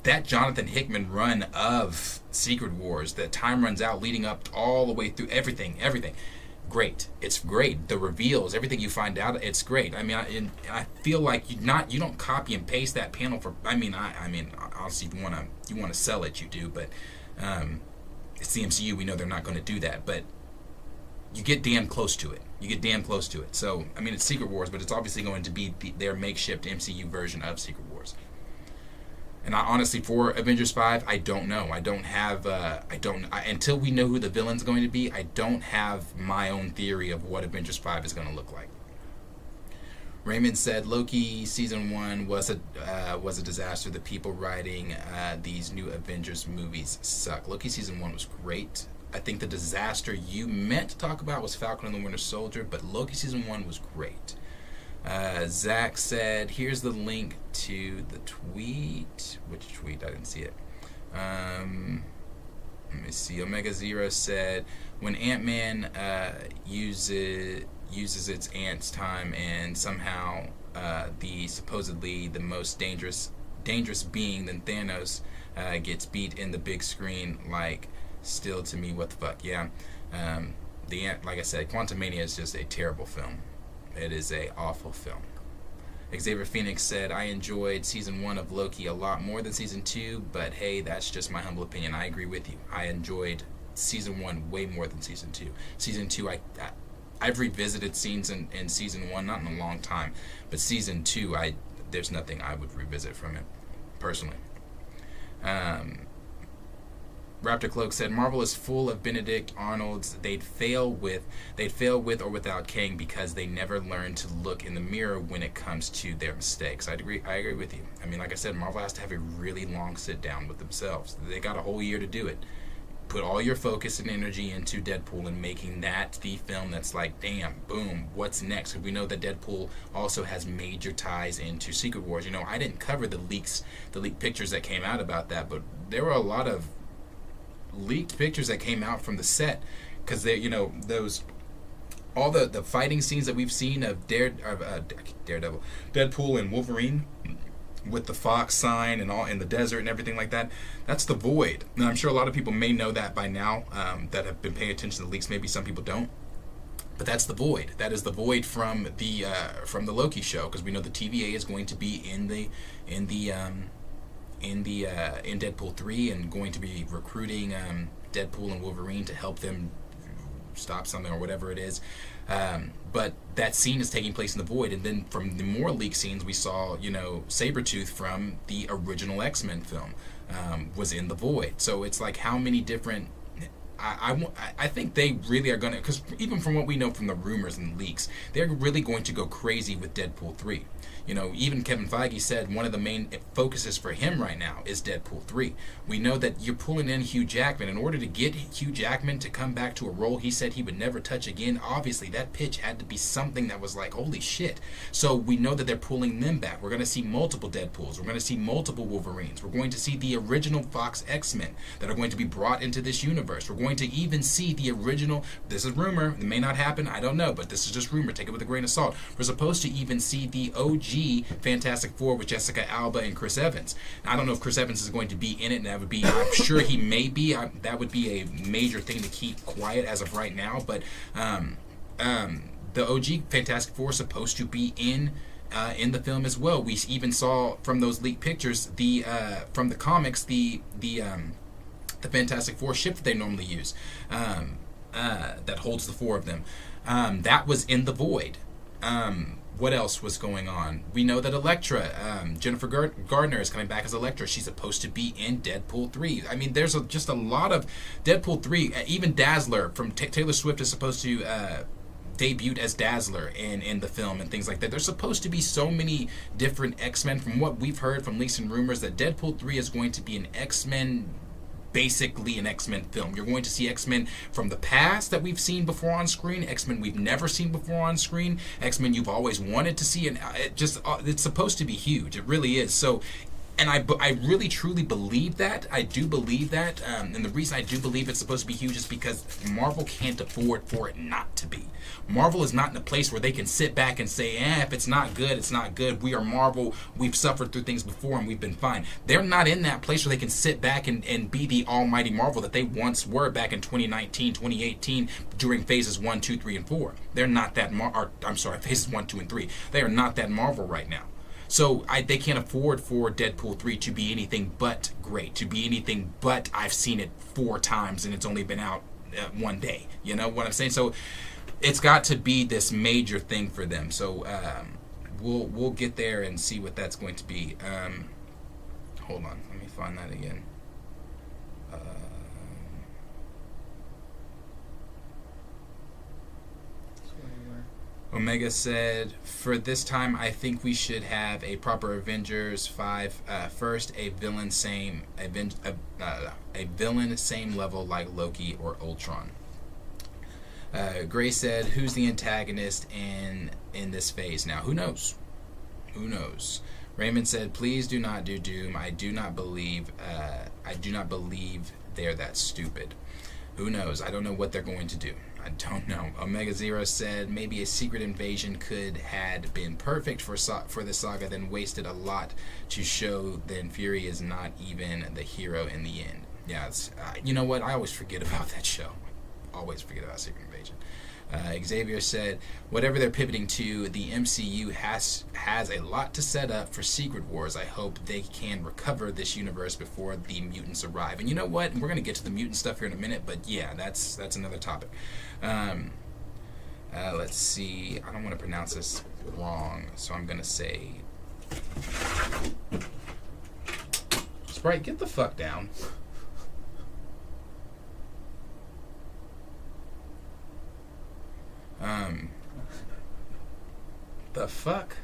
that Jonathan Hickman run of Secret Wars, that time runs out leading up all the way through everything. Great. It's great. The reveals, everything you find out, it's great. I feel like you don't copy and paste that panel for. Obviously, if you want to sell it, you do. But it's the MCU. We know they're not going to do that. But you get damn close to it. So it's Secret Wars, but it's obviously going to be their makeshift MCU version of Secret Wars. And I honestly, for Avengers 5, I don't know. Until we know who the villain's going to be, I don't have my own theory of what Avengers 5 is going to look like. Raymond said, Loki Season 1 was a disaster. The people writing these new Avengers movies suck. Loki Season 1 was great. I think the disaster you meant to talk about was Falcon and the Winter Soldier, but Loki Season 1 was great. Zach said, here's the link to the tweet. Which tweet? I didn't see it. Let me see. Omega Zero said, when Ant-Man uses its ants time and somehow the supposedly the most dangerous being than Thanos gets beat in the big screen, like, still to me, what the fuck? Yeah. Like I said, Quantumania is just a terrible film. It is a awful film. Xavier Phoenix said, I enjoyed Season 1 of Loki a lot more than Season 2, but hey, that's just my humble opinion. I agree with you. I enjoyed Season 1 way more than Season 2. Season 2, I've revisited scenes in Season 1, not in a long time, but Season 2, there's nothing I would revisit from it, personally. Raptor Cloak said, Marvel is full of Benedict Arnolds. They'd fail with or without Kang because they never learn to look in the mirror when it comes to their mistakes. I agree with you. Like I said, Marvel has to have a really long sit down with themselves. They got a whole year to do it. Put all your focus and energy into Deadpool and making that the film that's like, damn, boom, what's next? Because we know that Deadpool also has major ties into Secret Wars. I didn't cover the leaked pictures that came out about that, but there were a lot of leaked pictures that came out from the set, because they, those all the fighting scenes that we've seen of Daredevil, Deadpool and Wolverine with the Fox sign and all in the desert and everything like that. That's the Void. And I'm sure a lot of people may know that by now, that have been paying attention to the leaks. Maybe some people don't. But that's the Void. That is the Void from the Loki show, because we know the TVA is going to be in Deadpool 3 and going to be recruiting Deadpool and Wolverine to help them stop something or whatever it is. But that scene is taking place in the Void, and then from the more leaked scenes we saw, Sabretooth from the original X-Men film was in the Void. So it's like, how many different... I think they really are going to... Because even from what we know from the rumors and leaks, they're really going to go crazy with Deadpool 3. Even Kevin Feige said one of the main focuses for him right now is Deadpool 3. We know that you're pulling in Hugh Jackman. In order to get Hugh Jackman to come back to a role he said he would never touch again, obviously that pitch had to be something that was like, holy shit. So we know that they're pulling them back. We're going to see multiple Deadpools. We're going to see multiple Wolverines. We're going to see the original Fox X-Men that are going to be brought into this universe. We're going to even see the original, this is rumor, it may not happen, I don't know, but this is just rumor, take it with a grain of salt. We're supposed to even see the OG Fantastic Four with Jessica Alba and Chris Evans. Now, I don't know if Chris Evans is going to be in it, and that would be, I'm sure he may be, that would be a major thing to keep quiet as of right now, but the OG Fantastic Four is supposed to be in the film as well. We even saw from those leaked pictures from the comics the Fantastic Four ship that they normally use that holds the four of them. That was in the void. What else was going on? We know that Elektra, Jennifer Gardner is coming back as Elektra. She's supposed to be in Deadpool 3. I mean, there's just a lot of Deadpool 3. Even Dazzler from Taylor Swift is supposed to debuted as Dazzler in the film and things like that. There's supposed to be so many different X-Men. From what we've heard from leaks and rumors, that Deadpool 3 is going to be an X-Men, basically an X-Men film. You're going to see X-Men from the past that we've seen before on screen, X-Men we've never seen before on screen, X-Men you've always wanted to see, and it's supposed to be huge. It really is. So, and I really truly believe that. I do believe that, and the reason I do believe it's supposed to be huge is because Marvel can't afford for it not to be. Marvel is not in a place where they can sit back and say, if it's not good, it's not good. We are Marvel. We've suffered through things before and we've been fine. They're not in that place where they can sit back and be the almighty Marvel that they once were back in 2019, 2018 during phases 1, 2, 3, and 4. They're not that phases 1, 2, and 3. They are not that Marvel right now. So they can't afford for Deadpool 3 to be anything but great, to be anything but I've seen it 4 times and it's only been out one day. You know what I'm saying? So it's got to be this major thing for them. So we'll get there and see what that's going to be. Hold on, let me find that again. Omega said, for this time, I think we should have a proper Avengers 5. First, a villain same level like Loki or Ultron. Gray said, who's the antagonist in this phase now? Who knows? Who knows? Raymond said, please do not do Doom. I do not believe they're that stupid. Who knows? I don't know what they're going to do. I don't know. Omega Zero said maybe a secret invasion could had been perfect for the saga, then wasted a lot to show then Fury is not even the hero in the end. Yeah, it's, you know what? I always forget about that show. Always forget about Secret Invasion. Xavier said, whatever they're pivoting to, the MCU has a lot to set up for Secret Wars. I hope they can recover this universe before the mutants arrive. And you know what? We're going to get to the mutant stuff here in a minute, but yeah, that's another topic. Let's see. I don't want to pronounce this wrong, so I'm going to say... Sprite, get the fuck down. The fuck?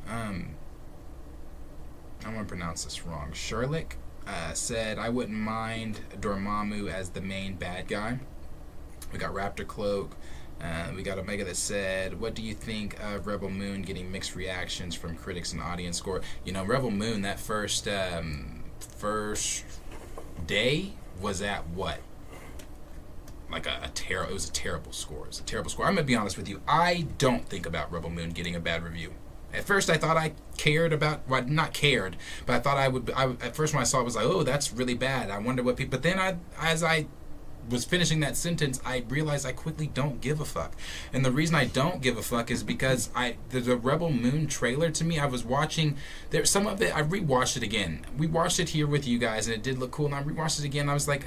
I'm gonna pronounce this wrong. Sherlick said, I wouldn't mind Dormammu as the main bad guy. We got Raptor Cloak. We got Omega that said, what do you think of Rebel Moon getting mixed reactions from critics and audience score? You know, Rebel Moon, that first day was at what? Like it was a terrible score. It was a terrible score. I'm gonna be honest with you. I don't think about Rebel Moon getting a bad review. At first, I thought I cared about, well, not cared, but I thought I would. At first, when I saw it, I was like, oh, that's really bad. I wonder what people. But then, as I was finishing that sentence, I realized I quickly don't give a fuck. And the reason I don't give a fuck is because the Rebel Moon trailer, to me, I was watching some of it. I rewatched it again. We watched it here with you guys, and it did look cool. And I rewatched it again. And I was like,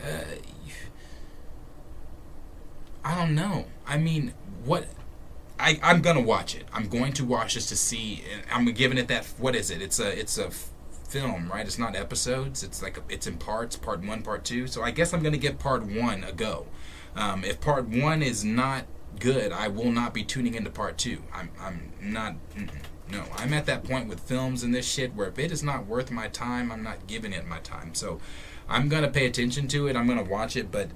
I don't know. I mean, what? I'm gonna watch it. I'm going to watch this to see. I'm giving it that. What is it? It's a film, right? It's not episodes. It's like it's in parts. Part 1, part 2. So I guess I'm gonna give part 1 a go. If part 1 is not good, I will not be tuning into part 2. I'm not. No, I'm at that point with films and this shit where if it is not worth my time, I'm not giving it my time. So I'm gonna pay attention to it. I'm gonna watch it, but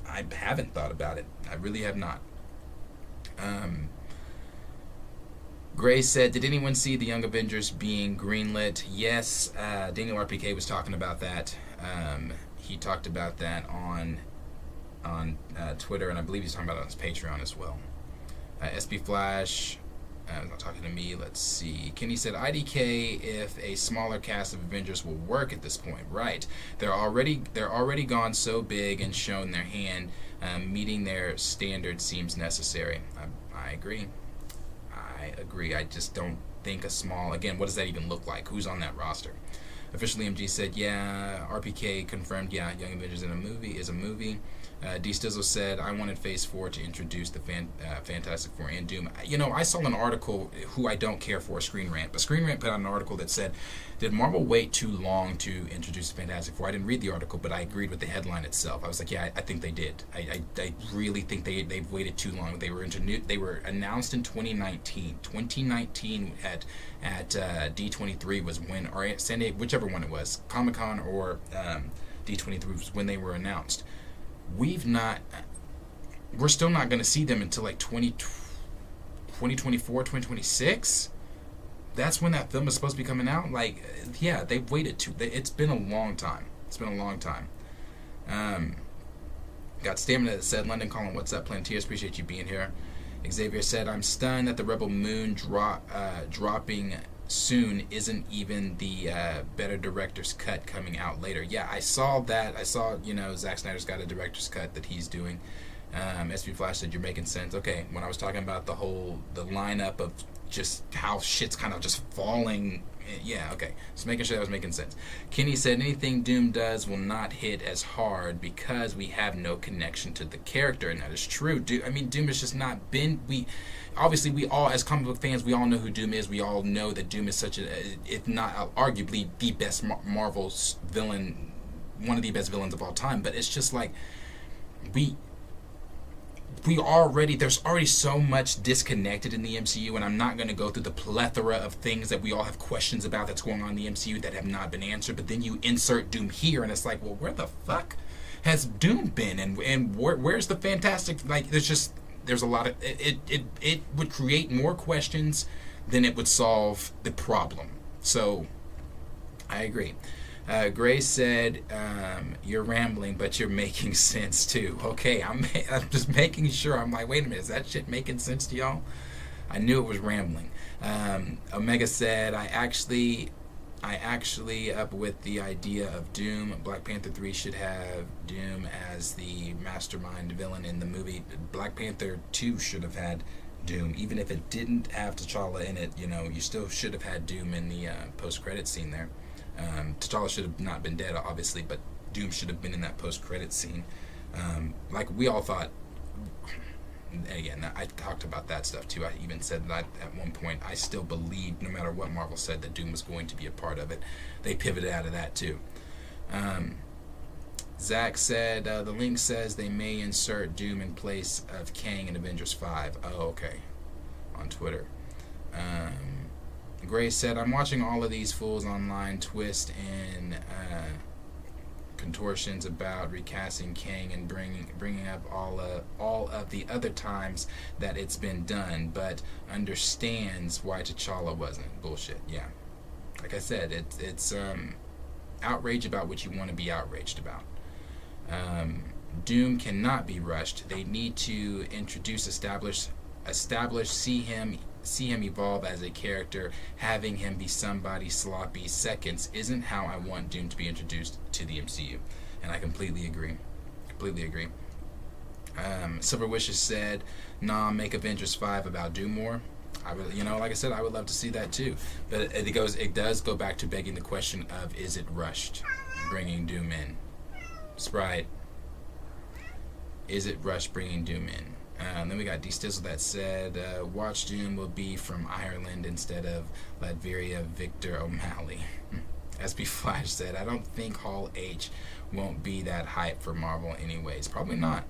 I haven't thought about it. I really have not. Gray said, did anyone see the Young Avengers being greenlit? Yes, Daniel RPK was talking about that. He talked about that on Twitter, and I believe he's talking about it on his Patreon as well. SB Flash Not talking to me. Let's see. Kenny said, IDK if a smaller cast of Avengers will work at this point. Right. They're already gone so big and shown their hand. Meeting their standards seems necessary. I agree. I agree. I just don't think a small... Again, what does that even look like? Who's on that roster? Officially MG said, yeah. RPK confirmed, yeah, Young Avengers in a movie is a movie. D. Stizzle said, I wanted Phase 4 to introduce the Fantastic Four and Doom. You know, I saw an article, who I don't care for, Screen Rant, but Screen Rant put out an article that said, did Marvel wait too long to introduce the Fantastic Four? I didn't read the article, but I agreed with the headline itself. I was like, yeah, I think they did. I really think they've waited too long. They were announced in 2019. 2019 at D23 was when, or San Diego, whichever one it was, Comic-Con or D23 was when they were announced. We're still not going to see them until like 2024, 2026. That's when that film is supposed to be coming out. Like, yeah, they've waited it's been a long time. Got Stamina that said, London calling, what's up, Plantiers? Appreciate you being here. Xavier said, I'm stunned that the Rebel Moon dropping soon isn't even the better director's cut coming out later. Yeah, I saw that. I saw, Zack Snyder's got a director's cut that he's doing. SB Flash said, you're making sense. Okay, when I was talking about the lineup of just how shit's kind of just falling, yeah, okay. Just making sure that was making sense. Kenny said, anything Doom does will not hit as hard because we have no connection to the character, and that is true. Doom has just not been... Obviously, we all, as comic book fans, we all know who Doom is. We all know that Doom is such if not arguably the best Marvel's villain, one of the best villains of all time. But it's just like, there's already so much disconnected in the MCU, and I'm not going to go through the plethora of things that we all have questions about that's going on in the MCU that have not been answered. But then you insert Doom here, and it's like, well, where the fuck has Doom been? And where's the Fantastic... Like, there's a lot of... It would create more questions than it would solve the problem. So, I agree. Gray said, you're rambling, but you're making sense too. Okay, I'm just making sure. I'm like, wait a minute, is that shit making sense to y'all? I knew it was rambling. Omega said, I actually up with the idea of Doom. Black Panther 3 should have Doom as the mastermind villain in the movie. Black Panther 2 should have had Doom. Even if it didn't have T'Challa in it, you still should have had Doom in the post-credit scene there. T'Challa should have not been dead, obviously, but Doom should have been in that post-credit scene. Like we all thought... And again, I talked about that stuff too. I even said that at one point I still believed, no matter what Marvel said, that Doom was going to be a part of it. They pivoted out of that too. Zach said, the link says they may insert Doom in place of Kang and Avengers 5. Oh, okay. On Twitter. Gray said, I'm watching all of these fools online twist and contortions about recasting Kang and bringing up all of the other times that it's been done, but understands why T'Challa wasn't. Bullshit. Yeah, like I said, it's outrage about what you want to be outraged about. Doom cannot be rushed. They need to establish, see him evolve as a character. Having him be somebody sloppy seconds isn't how I want Doom to be introduced to the MCU. And I completely agree. Silver Wishes said, nah, make Avengers 5 about Doom more. I would, like I said, I would love to see that too. But it does go back to begging the question of, is it rushed bringing Doom in? Sprite, is it rushed bringing Doom in? Then we got D. Stizzle that said, watch Doom will be from Ireland instead of Latveria Victor O'Malley. SB Flash said, I don't think Hall H won't be that hype for Marvel anyways. Probably not.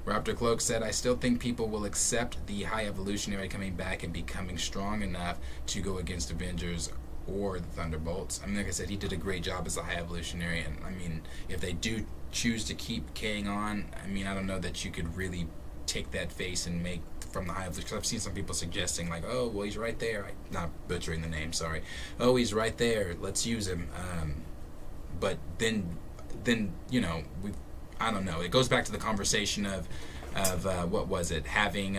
Raptor Cloak said, I still think people will accept the High Evolutionary coming back and becoming strong enough to go against Avengers or the Thunderbolts. Like I said, he did a great job as a High Evolutionary, and if they do choose to keep Kang on, I don't know that you could really take that face and make from the High Evolutionary, because I've seen some people suggesting like, oh, well, he's right there. I'm not butchering the name, sorry. Oh, he's right there, let's use him. But then I don't know. It goes back to the conversation of what was it? Having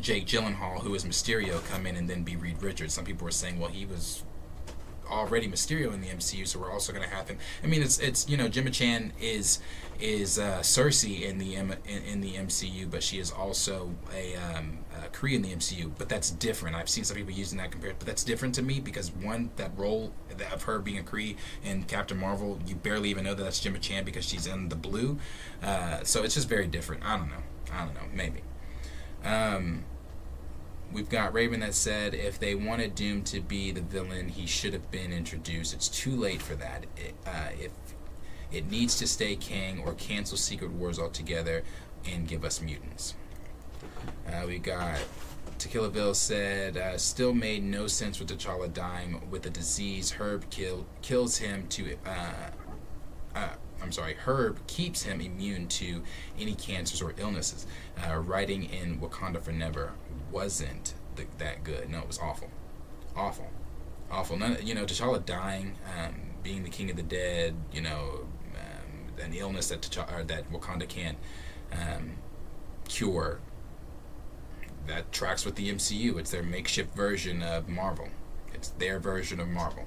Jake Gyllenhaal, who is Mysterio, come in and then be Reed Richards. Some people were saying, well, he was already Mysterio in the MCU, so we're also going to have him. I mean, it's you know, Gemma Chan is Cersei in the MCU, but she is also a Kree in the MCU. But that's different. I've seen some people using that compared, but that's different to me because one, that role of her being a Kree in Captain Marvel, you barely even know that that's Gemma Chan because she's in the blue. So it's just very different. I don't know. Maybe. We've got Raven that said, if they wanted Doom to be the villain, he should have been introduced. It's too late for that. If it needs to stay Kang or cancel Secret Wars altogether and give us mutants. We got Tequila said, still made no sense with T'Challa dying with the disease. Herb kills him to... Herb keeps him immune to any cancers or illnesses. Writing in Wakanda Forever wasn't that good. No, it was awful. None, T'Challa dying, being the king of the dead, an illness that that Wakanda can't cure. That tracks with the MCU. It's their makeshift version of Marvel. It's their version of Marvel.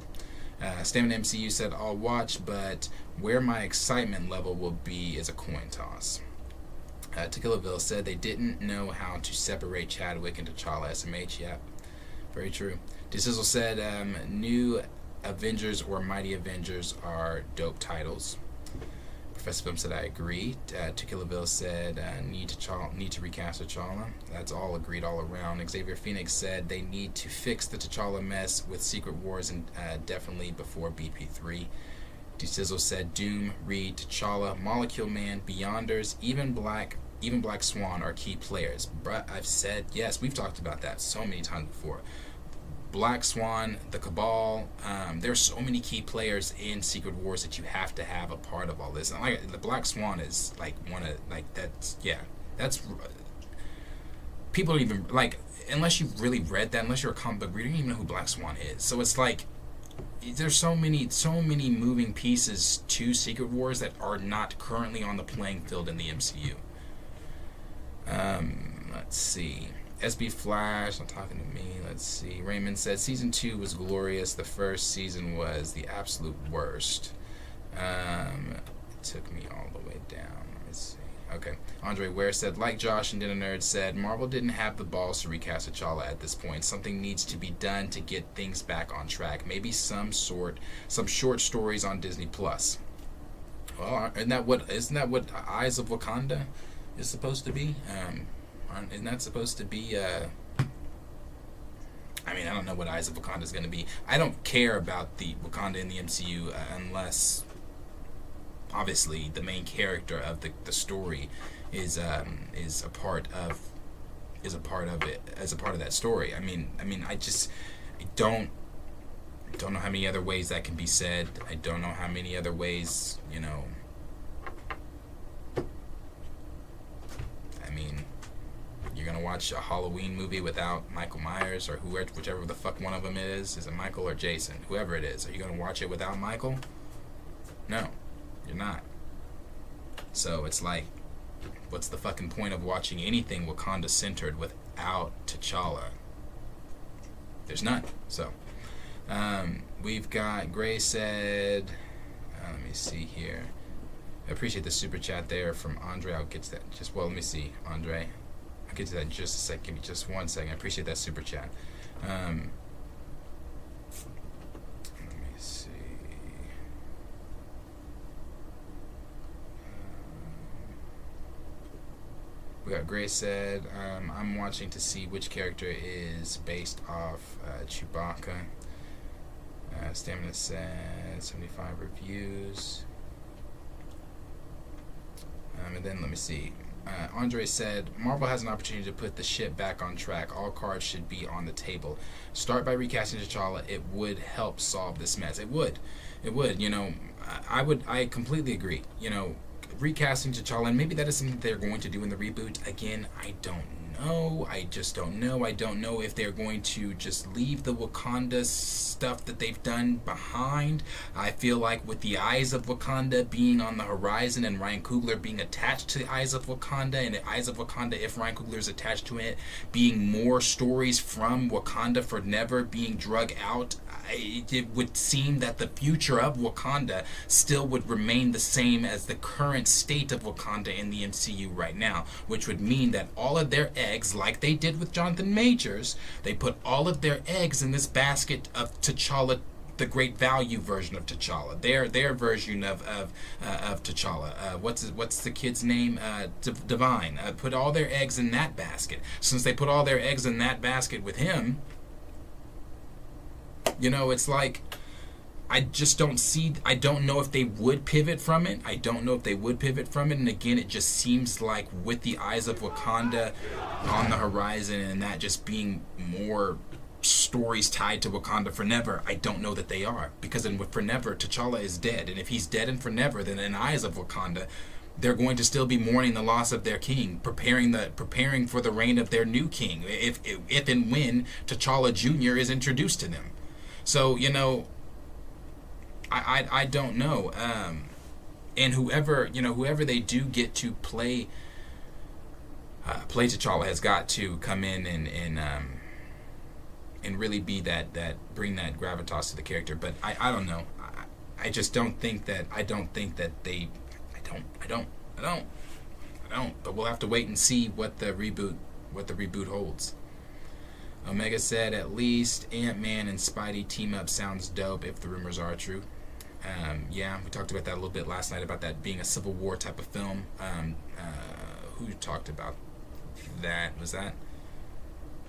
Stamina MCU said, I'll watch, but where my excitement level will be is a coin toss. Tequilaville said they didn't know how to separate Chadwick and T'Challa SMH. Yeah, very true. DeSizzle said New Avengers or Mighty Avengers are dope titles. Professor Bim said I agree. Tequilaville said need to recast T'Challa. That's all agreed all around. Xavier Phoenix said they need to fix the T'Challa mess with Secret Wars and definitely before BP3. DeSizzle said Doom, Reed, T'Challa, Molecule Man, Beyonders, even Black Swan are key players. But I've said, yes, we've talked about that so many times before. Black Swan, the Cabal, there's so many key players in Secret Wars that you have to have a part of all this. And like the Black Swan is like that's people don't even unless you've really read that, unless you're a comic book reader, you don't even know who Black Swan is. So it's like there's so many moving pieces to Secret Wars that are not currently on the playing field in the MCU. Let's see. SB Flash, not talking to me. Let's see. Raymond said Season 2 was glorious. The first season was the absolute worst. It took me all the way down. Let's see. Okay. Andre Ware said, like Josh and Dinner Nerd said, Marvel didn't have the balls to recast T'Challa at this point. Something needs to be done to get things back on track. Maybe some short stories on Disney Plus. Well, isn't that what Eyes of Wakanda is supposed to be? Isn't that supposed to be I don't know what Eyes of Wakanda is going to be. I don't care about the Wakanda in the MCU unless obviously the main character of the story is a part of it, as a part of that story. I don't know how many other ways that can be said. I don't know how many other ways, you're gonna watch a Halloween movie without Michael Myers or whichever the fuck one of them is. Is it Michael or Jason? Whoever it is. Are you gonna watch it without Michael? No, you're not. So it's like, what's the fucking point of watching anything Wakanda centered without T'Challa? There's none. So we've got Gray said, let me see here. I appreciate the super chat there from Andre. I'll get to that let me see, Andre. I'll get to that in just a second. Give me just 1 second. I appreciate that super chat. Let me see. We got Grace said, I'm watching to see which character is based off Chewbacca. Stamina said 75 reviews. And then let me see. Andre said, Marvel has an opportunity to put the shit back on track. All cards should be on the table. Start by recasting T'Challa. It would help solve this mess. It would. I completely agree. Recasting T'Challa, and maybe that is something they're going to do in the reboot. Again, I don't know. I don't know if they're going to just leave the Wakanda stuff that they've done behind. I feel like with the Eyes of Wakanda being on the horizon and Ryan Coogler being attached to the Eyes of Wakanda, and the Eyes of Wakanda, if Ryan Coogler is attached to it, being more stories from Wakanda Forever being drug out, it would seem that the future of Wakanda still would remain the same as the current state of Wakanda in the MCU right now, which would mean that all of their eggs, like they did with Jonathan Majors, they put all of their eggs in this basket of T'Challa, the great value version of T'Challa, their version of T'Challa. What's the kid's name? Divine. Put all their eggs in that basket. Since they put all their eggs in that basket with him, you know, it's like, I just don't see, I don't know if they would pivot from it. And again, it just seems like with the Eyes of Wakanda on the horizon and that just being more stories tied to Wakanda Forever, I don't know that they are. Because in Forever, T'Challa is dead. And if he's dead in Forever, then in Eyes of Wakanda, they're going to still be mourning the loss of their king, preparing for the reign of their new king, if and when T'Challa Jr. is introduced to them. So, you know, I don't know. And whoever they do get to play T'Challa has got to come in and really be that bring that gravitas to the character. But I don't know. I just don't think that they. I don't. But we'll have to wait and see what the reboot holds. Omega said, at least Ant-Man and Spidey team up sounds dope if the rumors are true. Yeah, we talked about that a little bit last night, about that being a Civil War type of film. Who talked about that? Was that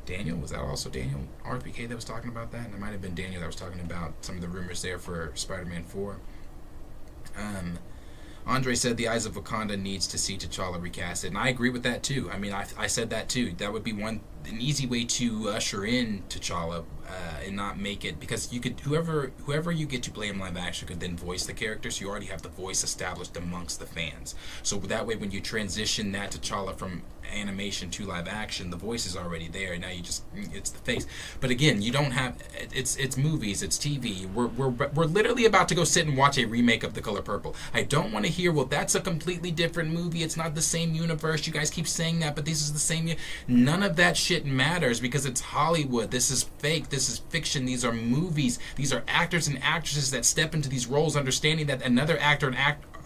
Daniel? Was that also Daniel RPK that was talking about that? And it might have been Daniel that was talking about some of the rumors there for Spider-Man 4. Andre said the Eyes of Wakanda needs to see T'Challa recasted, and I agree with that too. I mean, I said that too. That would be an easy way to usher in T'Challa and not make it, because you could whoever you get to play him live action could then voice the character, so you already have the voice established amongst the fans. So that way, when you transition that T'Challa from animation to live action, the voice is already there. Now it's the face. But again, you don't have it's movies, it's TV. We're literally about to go sit and watch a remake of The Color Purple. I don't want to hear, well, that's a completely different movie, it's not the same universe. You guys keep saying that, but this is the same. None of that shit matters, because it's Hollywood. This is fake. This is fiction. These are movies. These are actors and actresses that step into these roles, understanding that another actor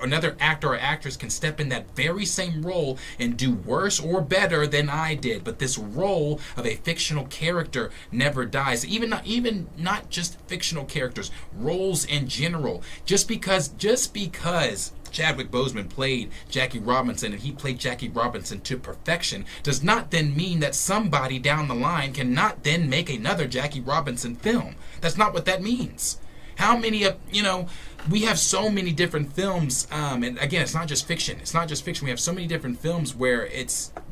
or actress can step in that very same role and do worse or better than I did. But this role of a fictional character never dies. Even not just fictional characters, roles in general. Just because Chadwick Boseman played Jackie Robinson and he played Jackie Robinson to perfection does not then mean that somebody down the line cannot then make another Jackie Robinson film. That's not what that means. How many we have so many different films, and again, it's not just fiction. We have so many different films where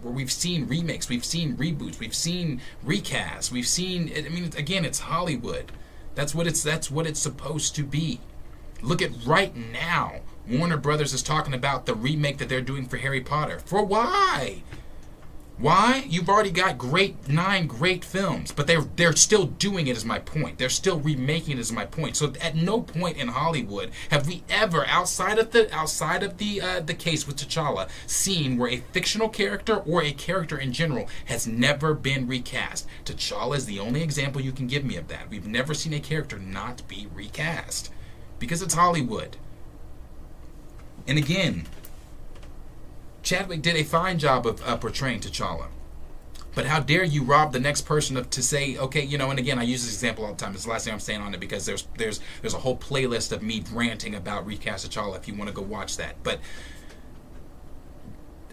we've seen remakes, we've seen reboots, we've seen recasts, we've seen. Again, it's Hollywood. That's what it's supposed to be. Look at right now. Warner Brothers is talking about the remake that they're doing for Harry Potter. For why? Why? You've already got 9 great films, but they're still doing it, is my point. They're still remaking it, is my point. So at no point in Hollywood have we ever, outside of the case with T'Challa, seen where a fictional character or a character in general has never been recast. T'Challa is the only example you can give me of that. We've never seen a character not be recast, because it's Hollywood. And again, Chadwick did a fine job of portraying T'Challa. But how dare you rob the next person to say, okay, and again, I use this example all the time. It's the last thing I'm saying on it, because there's a whole playlist of me ranting about recast T'Challa if you want to go watch that. But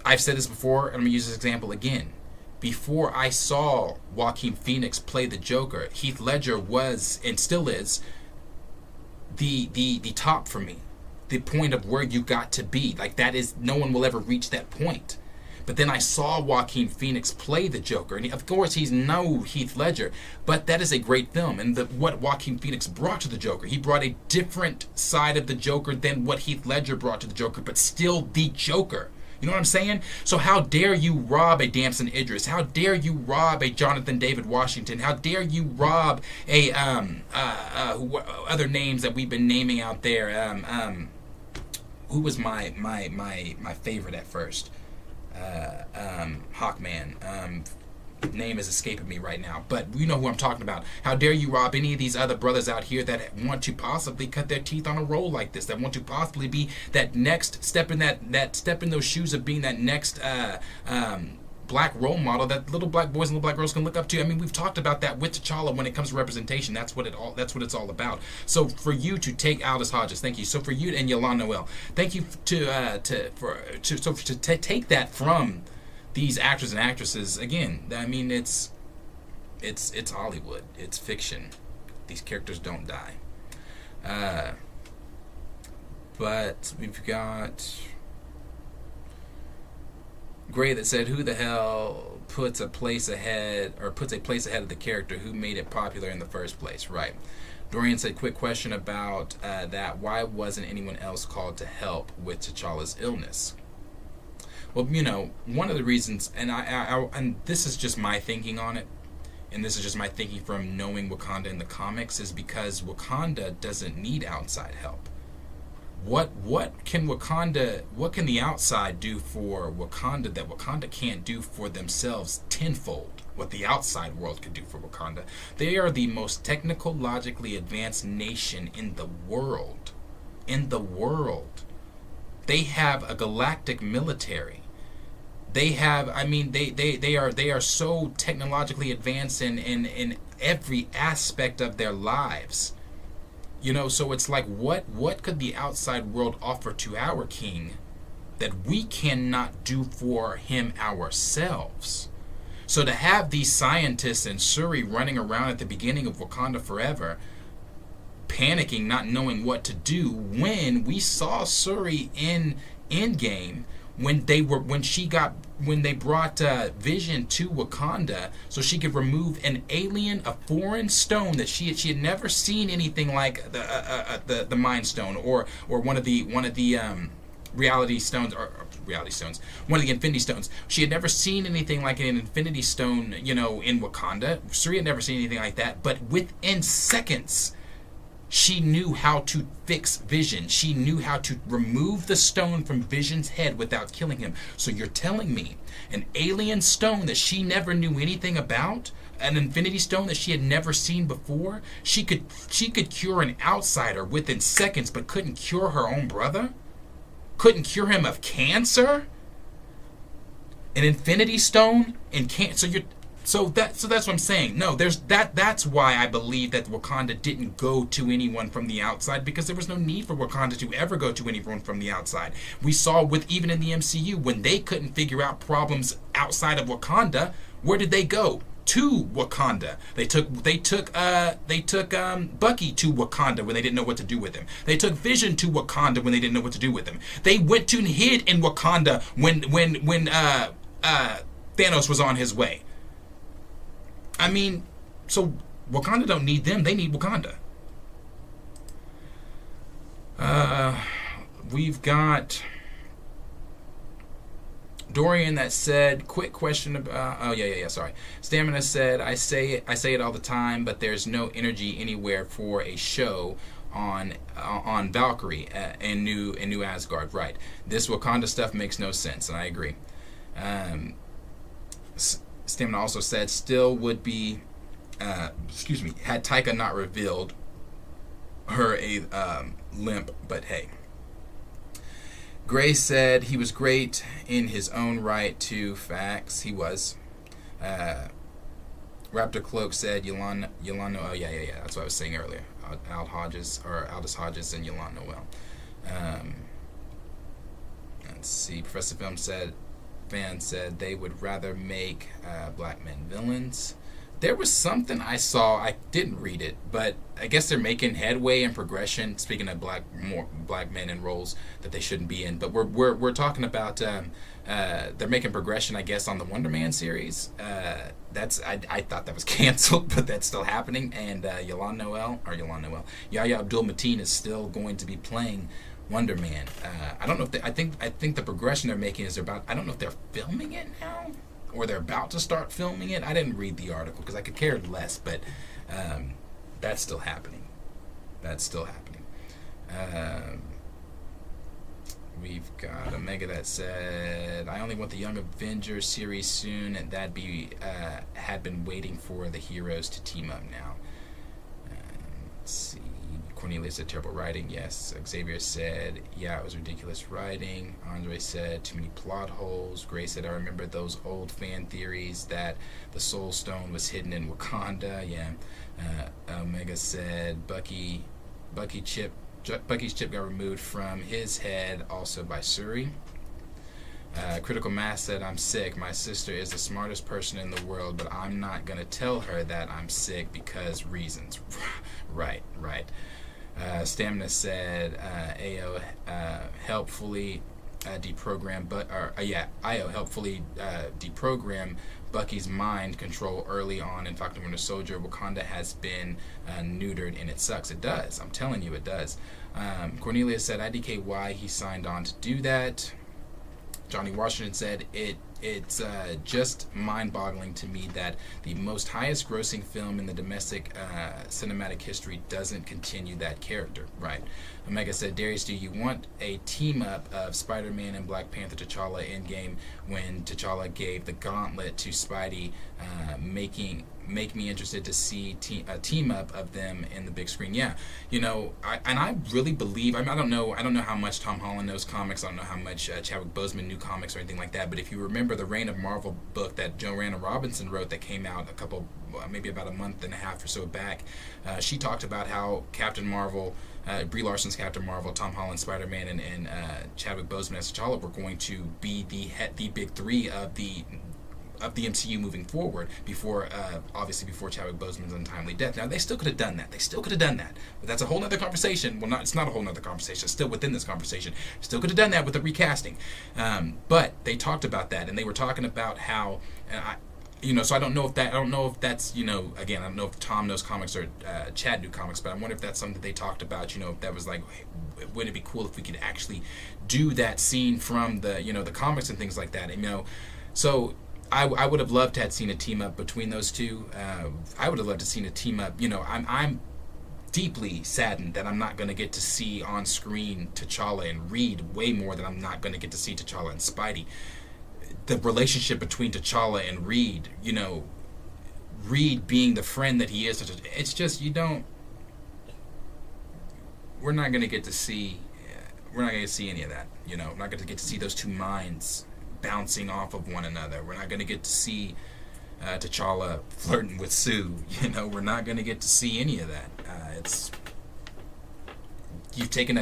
I've said this before, and I'm going to use this example again. Before I saw Joaquin Phoenix play the Joker, Heath Ledger was, and still is, the top for me. The point of where you got to be. Like, that is, no one will ever reach that point. But then I saw Joaquin Phoenix play the Joker, and of course he's no Heath Ledger, but that is a great film. And what Joaquin Phoenix brought to the Joker, he brought a different side of the Joker than what Heath Ledger brought to the Joker, but still the Joker. You know what I'm saying? So how dare you rob a Damson Idris? How dare you rob a Jonathan David Washington? How dare you rob a other names that we've been naming out there? Who was my favorite at first? Hawkman. Name is escaping me right now, but you know who I'm talking about. How dare you rob any of these other brothers out here that want to possibly cut their teeth on a role like this, that want to possibly be that next step in that step in those shoes of being that next black role model that little black boys and little black girls can look up to. I mean, we've talked about that with T'Challa when it comes to representation. That's what it's all about. So for you to take Aldous Hodges, thank you. So for you and Yolanda Noel, thank you to take that from these actors and actresses. Again, I mean, it's Hollywood. It's fiction. These characters don't die. But we've got Gray that said, "Who the hell puts a place ahead of the character who made it popular in the first place?" Right. Dorian said, "Quick question about that. Why wasn't anyone else called to help with T'Challa's illness?" Well, you know, one of the reasons, and and this is just my thinking on it, and this is just my thinking from knowing Wakanda in the comics, is because Wakanda doesn't need outside help. What can the outside do for Wakanda that Wakanda can't do for themselves tenfold? What the outside world could do for Wakanda. They are the most technologically advanced nation in the world. They have a galactic military. They have, I mean, they are so technologically advanced in every aspect of their lives. You know, so it's like, what could the outside world offer to our king that we cannot do for him ourselves? So to have these scientists and Shuri running around at the beginning of Wakanda Forever, panicking, not knowing what to do, when we saw Shuri in Endgame, when they brought Vision to Wakanda so she could remove an alien, a foreign stone that she had never seen anything like, the Mind Stone or one of the reality stones, one of the Infinity Stones. She had never seen anything like an Infinity Stone, you know, in Wakanda. Shuri had never seen anything like that, but within seconds, she knew how to fix Vision. She knew how to remove the stone from Vision's head without killing him. So you're telling me an alien stone that she never knew anything about, an Infinity Stone that she had never seen before, she could cure an outsider within seconds, but couldn't cure her own brother? Couldn't cure him of cancer? An Infinity Stone and cancer? So that's what I'm saying. No, that's why I believe that Wakanda didn't go to anyone from the outside, because there was no need for Wakanda to ever go to anyone from the outside. We saw even in the MCU, when they couldn't figure out problems outside of Wakanda, where did they go? To Wakanda. They took Bucky to Wakanda when they didn't know what to do with him. They took Vision to Wakanda when they didn't know what to do with him. They went to and hid in Wakanda when Thanos was on his way. I mean, so Wakanda don't need them. They need Wakanda. We've got Dorian that said, quick question about, sorry. Stamina said, I say it all the time, but there's no energy anywhere for a show on Valkyrie and New Asgard. Right. This Wakanda stuff makes no sense, and I agree. Stamina also said, still would be, had Taika not revealed her a limp, but hey. Gray said he was great in his own right, too. Facts. He was. Raptor Cloak said Yolanda. Oh, yeah. That's what I was saying earlier. Aldous Hodges and Yolanda Noel. Let's see. Professor Fan said they would rather make black men villains. There was something I saw, I didn't read it, but I guess they're making headway and progression, speaking of black men in roles that they shouldn't be in. But we're talking about they're making progression, I guess, on the Wonder Man series. I thought that was canceled, but that's still happening. And Yahya Abdul-Mateen is still going to be playing Wonder Man. I don't know if I think the progression they're making is I don't know if they're filming it now or they're about to start filming it. I didn't read the article because I could care less, but that's still happening. That's still happening. We've got Omega that said, I only want the Young Avengers series soon, and that had been waiting for the heroes to team up now. Let's see. Cornelius said, terrible writing. Yes. Xavier said, yeah, it was ridiculous writing. Andre said, too many plot holes. Gray said, I remember those old fan theories that the Soul Stone was hidden in Wakanda. Yeah. Omega said, Bucky's chip got removed from his head, also by Suri. Critical Mass said, I'm sick. My sister is the smartest person in the world, but I'm not going to tell her that I'm sick because reasons. Right. Stamina said, AO helpfully deprogram, IO helpfully deprogram Bucky's mind control early on in Falcon and Winter Soldier. Wakanda has been neutered, and it sucks. It does. I'm telling you, it does. Cornelia said, IDK why he signed on to do that. Johnny Washington said, it's just mind-boggling to me that the most highest-grossing film in the domestic cinematic history doesn't continue that character. Right. Omega said, Darius, do you want a team-up of Spider-Man and Black Panther T'Challa Endgame when T'Challa gave the gauntlet to Spidey, make me interested to see a team-up of them in the big screen. Yeah, I really believe, I don't know how much Tom Holland knows comics, I don't know how much Chadwick Boseman knew comics or anything like that, but if you remember the Reign of Marvel book that Joanna Robinson wrote that came out maybe about a month and a half or so back, she talked about how Captain Marvel, Brie Larson's Captain Marvel, Tom Holland, Spider-Man, and Chadwick Boseman as T'Challa were going to be the big three of the MCU moving forward before Chadwick Boseman's untimely death. Now, they still could have done that. But that's a whole other conversation. Well, it's not a whole other conversation. It's still within this conversation. Still could have done that with the recasting. But they talked about that, and they were talking about how, so I don't know if that's, again, I don't know if Tom knows comics or Chad knew comics, but I wonder if that's something that they talked about, if that was like, wouldn't it be cool if we could actually do that scene from the, the comics and things like that, so I would have loved to have seen a team up between those two. I would have loved to have seen a team up. I'm deeply saddened that I'm not going to get to see on screen T'Challa and Reed way more than I'm not going to get to see T'Challa and Spidey. The relationship between T'Challa and Reed, Reed being the friend that he is, it's just, we're not going to get to see any of that. We're not going to get to see those two minds bouncing off of one another. We're not going to get to see T'Challa flirting with Sue. We're not going to get to see any of that. You've taken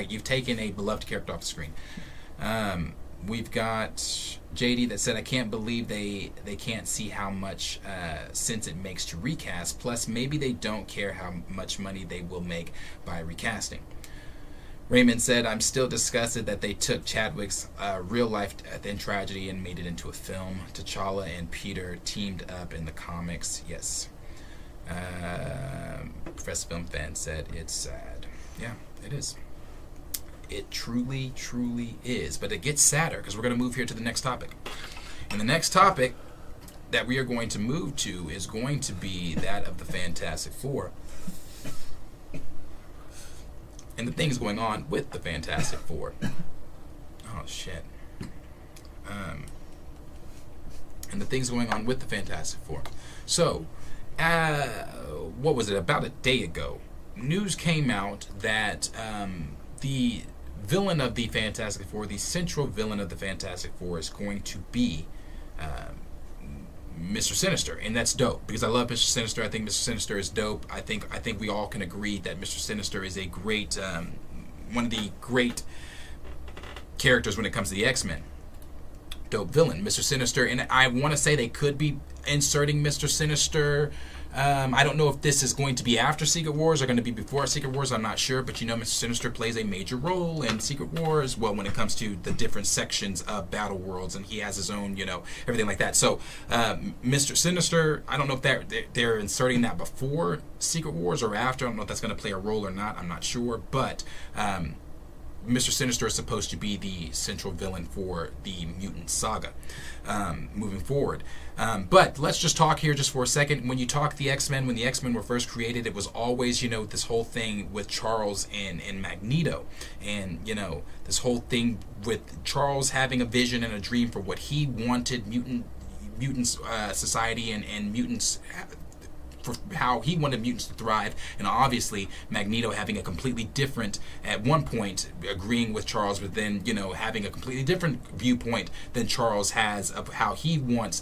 a beloved character off the screen. We've got JD that said, I can't believe they can't see how much sense it makes to recast. Plus, maybe they don't care how much money they will make by recasting. Raymond said, I'm still disgusted that they took Chadwick's real-life death and tragedy and made it into a film. T'Challa and Peter teamed up in the comics. Yes. Professor Film Fan said, it's sad. Yeah, it is. It truly, truly is. But it gets sadder because we're going to move here to the next topic. And the next topic that we are going to move to is going to be that of the Fantastic Four. And the things going on with the Fantastic Four. Oh, shit. And the things going on with the Fantastic Four. So, what was it? About a day ago, news came out that the villain of the Fantastic Four, the central villain of the Fantastic Four, is going to be Mr. Sinister, and that's dope because I love Mr. Sinister. I think Mr. Sinister is dope. I think we all can agree that Mr. Sinister is a great, one of the great characters when it comes to the X-Men. Dope villain, Mr. Sinister, and I want to say they could be inserting Mr. Sinister. I don't know if this is going to be after Secret Wars or going to be before Secret Wars. I'm not sure, but Mr. Sinister plays a major role in Secret Wars. Well, when it comes to the different sections of Battle Worlds, and he has his own, everything like that. So, Mr. Sinister, I don't know if they're inserting that before Secret Wars or after. I don't know if that's going to play a role or not. I'm not sure, but Mr. Sinister is supposed to be the central villain for the mutant saga moving forward. But let's just talk here just for a second. When you talk the X-Men, when the X-Men were first created, it was always, this whole thing with Charles and Magneto. And, this whole thing with Charles having a vision and a dream for what he wanted mutants society and mutants for how he wanted mutants to thrive, and obviously Magneto having a completely different, at one point agreeing with Charles, but then having a completely different viewpoint than Charles has of how he wants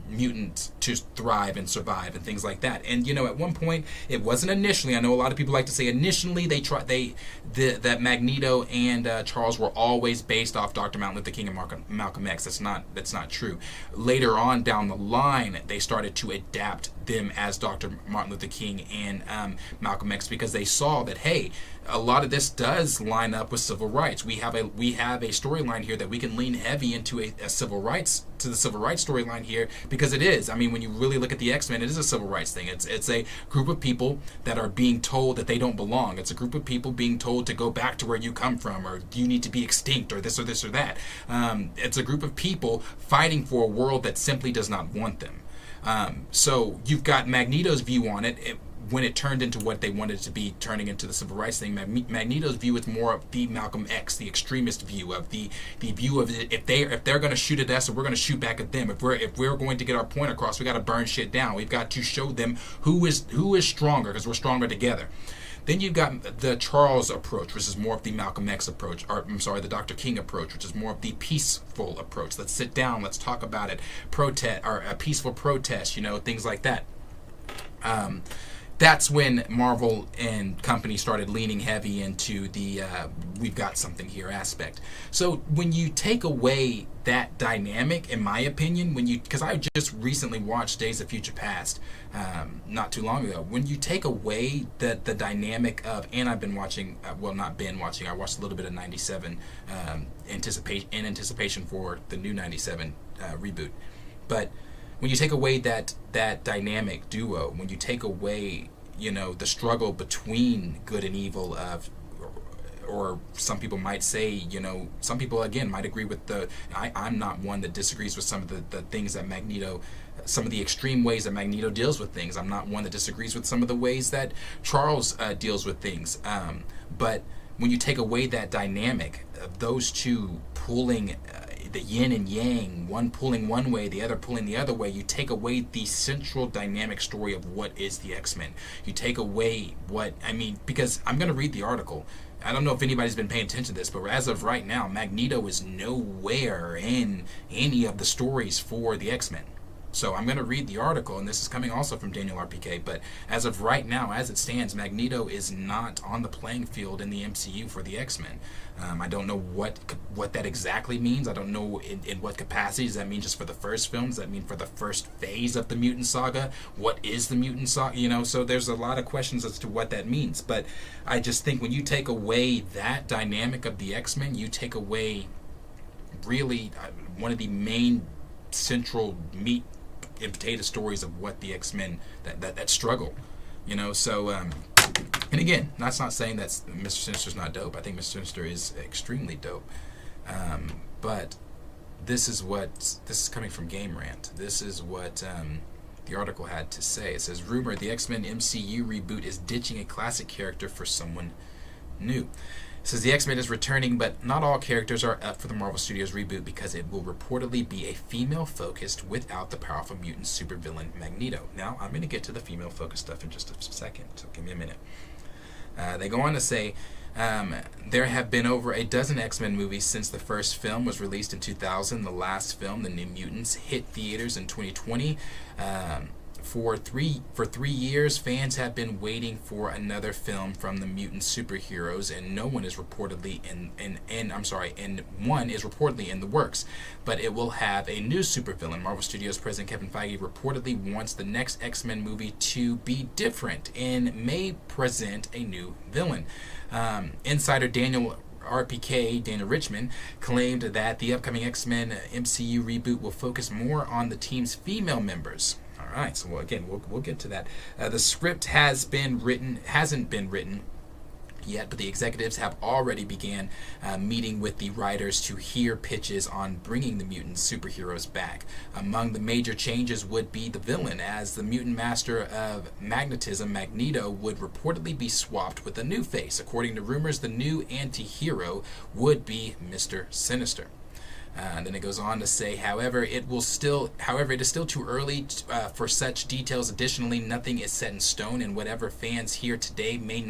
mutants to thrive and survive and things like that. And at one point, it wasn't initially, I know a lot of people like to say initially that Magneto and Charles were always based off Dr. Martin Luther King and Malcolm X. That's not true. Later on down the line, they started to adapt them as Dr. Martin Luther King and Malcolm X, because they saw that, hey, a lot of this does line up with civil rights. We have a storyline here that we can lean heavy into the civil rights storyline here, because it is. I mean, when you really look at the X-Men, it is a civil rights thing. It's a group of people that are being told that they don't belong. It's a group of people being told to go back to where you come from, or you need to be extinct, or this or this or that. It's a group of people fighting for a world that simply does not want them. So you've got Magneto's view on it. When it turned into what they wanted it to be, turning into the civil rights thing, Magneto's view is more of the Malcolm X, the extremist view of the view of it. If they're going to shoot at us, or we're going to shoot back at them. If we're going to get our point across, we got to burn shit down. We've got to show them who is stronger, because we're stronger together. Then you've got the Charles approach, which is more of the Malcolm X approach, or the Dr. King approach, which is more of the peaceful approach. Let's sit down, let's talk about it, protest, or a peaceful protest, things like that. That's when Marvel and company started leaning heavy into the we've got something here aspect. So when you take away that dynamic, in my opinion, because I just recently watched Days of Future Past not too long ago, when you take away the dynamic of, and I've been watching, I watched a little bit of 97 in anticipation for the new 97 reboot. But when you take away that dynamic duo, when you take away, the struggle between good and evil or some people might say, some people again might agree with I'm not one that disagrees with some of the things that Magneto, some of the extreme ways that Magneto deals with things. I'm not one that disagrees with some of the ways that Charles deals with things. But when you take away that dynamic of those two pulling the yin and yang, one pulling one way, the other pulling the other way, you take away the central dynamic story of what is the X-Men. You take away because I'm going to read the article. I don't know if anybody's been paying attention to this, but as of right now, Magneto is nowhere in any of the stories for the X-Men. So I'm going to read the article, and this is coming also from Daniel RPK, but as of right now, as it stands, Magneto is not on the playing field in the MCU for the X-Men. I don't know what that exactly means. I don't know in what capacity. Does that mean just for the first film? Does that mean for the first phase of the mutant saga? What is the mutant saga? So there's a lot of questions as to what that means. But I just think when you take away that dynamic of the X-Men, you take away really one of the main central meat and potato stories of what the X-Men that struggle, so and again, that's not saying that Mr. Sinister's not dope. I think Mr. Sinister is extremely dope, but this is coming from Game Rant. This is what the article had to say. It says, rumor the X-Men MCU reboot is ditching a classic character for someone new. It says the X-Men is returning, but not all characters are up for the Marvel Studios reboot because it will reportedly be a female-focused without the powerful mutant supervillain Magneto. Now, I'm going to get to the female-focused stuff in just a second, so give me a minute. They go on to say, there have been over a dozen X-Men movies since the first film was released in 2000. The last film, The New Mutants, hit theaters in 2020. For 3 years, fans have been waiting for another film from the mutant superheroes, and one is reportedly in the works. But it will have a new supervillain. Marvel Studios President Kevin Feige reportedly wants the next X-Men movie to be different and may present a new villain. Insider Daniel Richmond, claimed that the upcoming X-Men MCU reboot will focus more on the team's female members. All right, so we'll get to that. The script hasn't been written yet, but the executives have already began meeting with the writers to hear pitches on bringing the mutant superheroes back. Among the major changes would be the villain, as the mutant master of magnetism, Magneto, would reportedly be swapped with a new face. According to rumors, the new anti-hero would be Mr. Sinister. And then it goes on to say, however, it is still too early for such details. Additionally, nothing is set in stone, and whatever fans hear today may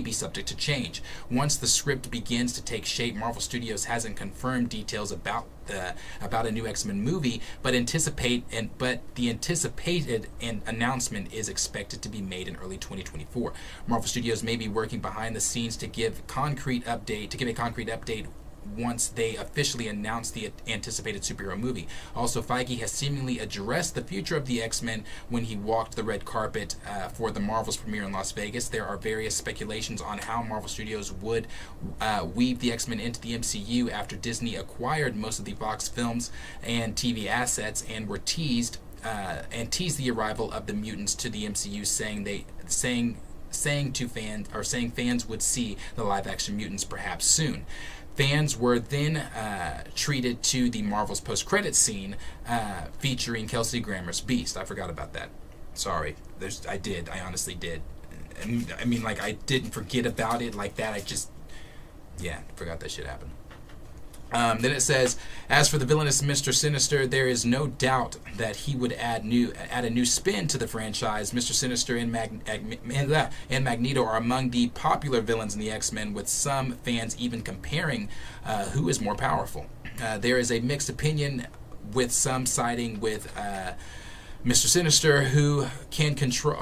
be subject to change. Once the script begins to take shape, Marvel Studios hasn't confirmed details about a new X-Men movie, but the anticipated announcement is expected to be made in early 2024. Marvel Studios may be working behind the scenes to give a concrete update once they officially announce the anticipated superhero movie. Also, Feige has seemingly addressed the future of the X-Men when he walked the red carpet for the Marvel's premiere in Las Vegas. There are various speculations on how Marvel Studios would weave the X-Men into the MCU after Disney acquired most of the Fox films and TV assets and were teased the arrival of the mutants to the MCU, saying fans would see the live-action mutants perhaps soon. Fans were then treated to the Marvel's post-credit scene featuring Kelsey Grammer's Beast. I forgot about that. Sorry. I honestly did. I mean, like, I didn't forget about it like that. Forgot that shit happened. Then it says, as for the villainous Mr. Sinister, there is no doubt that he would add a new spin to the franchise. Mr. Sinister and Magneto are among the popular villains in the X-Men, with some fans even comparing who is more powerful. There is a mixed opinion, with some siding with Mr. Sinister, who can control,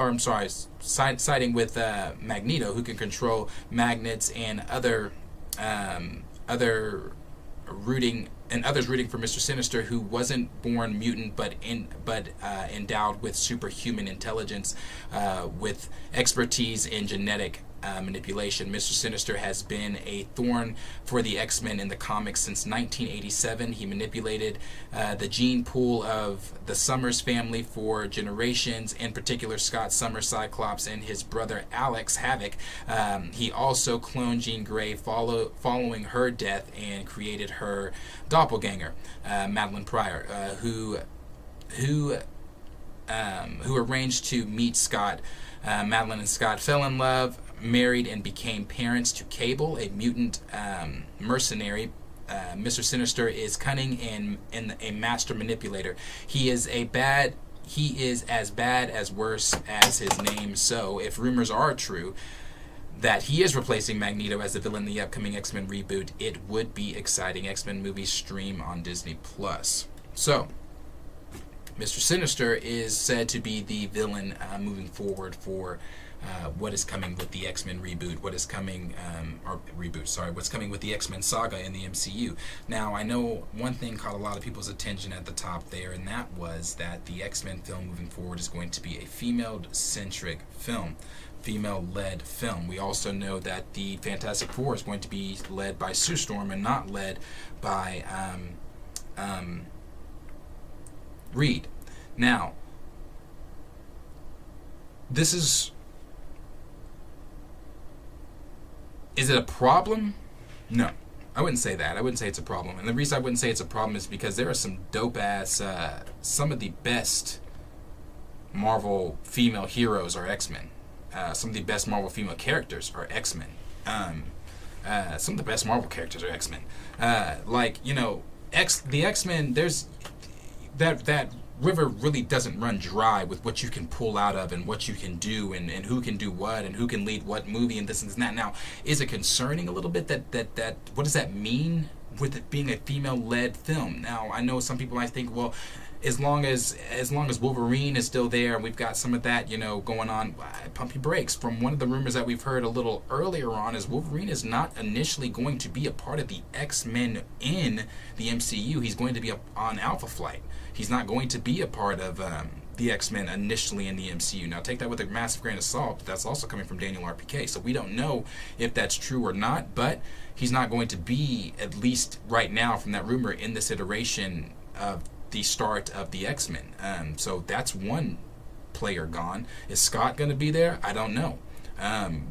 siding with Magneto, who can control magnets, and others rooting for Mr. Sinister, who wasn't born mutant but endowed with superhuman intelligence, with expertise in genetic manipulation. Mr. Sinister has been a thorn for the X-Men in the comics since 1987. He manipulated the gene pool of the Summers family for generations, in particular Scott Summers, Cyclops, and his brother Alex Havoc. He also cloned Jean Grey following her death and created her doppelganger, Madeline Pryor, who arranged to meet Scott. Madeline and Scott fell in love, married, and became parents to Cable, a mutant mercenary. Mr. Sinister is cunning and a master manipulator. He is as bad as worse as his name. So, if rumors are true that he is replacing Magneto as the villain in the upcoming X-Men reboot, it would be exciting. X-Men movies stream on Disney+. So, Mr. Sinister is said to be the villain moving forward for what is coming with the X-Men reboot, what's coming with the X-Men saga in the MCU. Now, I know one thing caught a lot of people's attention at the top there, and that was that the X-Men film moving forward is going to be a female-centric film, female-led film. We also know that the Fantastic Four is going to be led by Sue Storm and not led by Reed. Now, is it a problem? No, I wouldn't say that. I wouldn't say it's a problem. And the reason I wouldn't say it's a problem is because there are some dope-ass, some of the best Marvel female heroes are X-Men. Some of the best Marvel female characters are X-Men. Some of the best Marvel characters are X-Men. The X-Men, there's that river really doesn't run dry with what you can pull out of and what you can do and who can do what and who can lead what movie and this and that. Now, is it concerning a little bit that what does that mean with it being a female-led film? Now, I know some people might think, well, as long as Wolverine is still there and we've got some of that, going on, pump your brakes. From one of the rumors that we've heard a little earlier on is Wolverine is not initially going to be a part of the X-Men in the MCU. He's going to be on Alpha Flight. He's not going to be a part of the X-Men initially in the MCU. Now, take that with a massive grain of salt. That's also coming from Daniel RPK. So we don't know if that's true or not, but he's not going to be, at least right now from that rumor, in this iteration of the start of the X-Men. So that's one player gone. Is Scott going to be there? I don't know.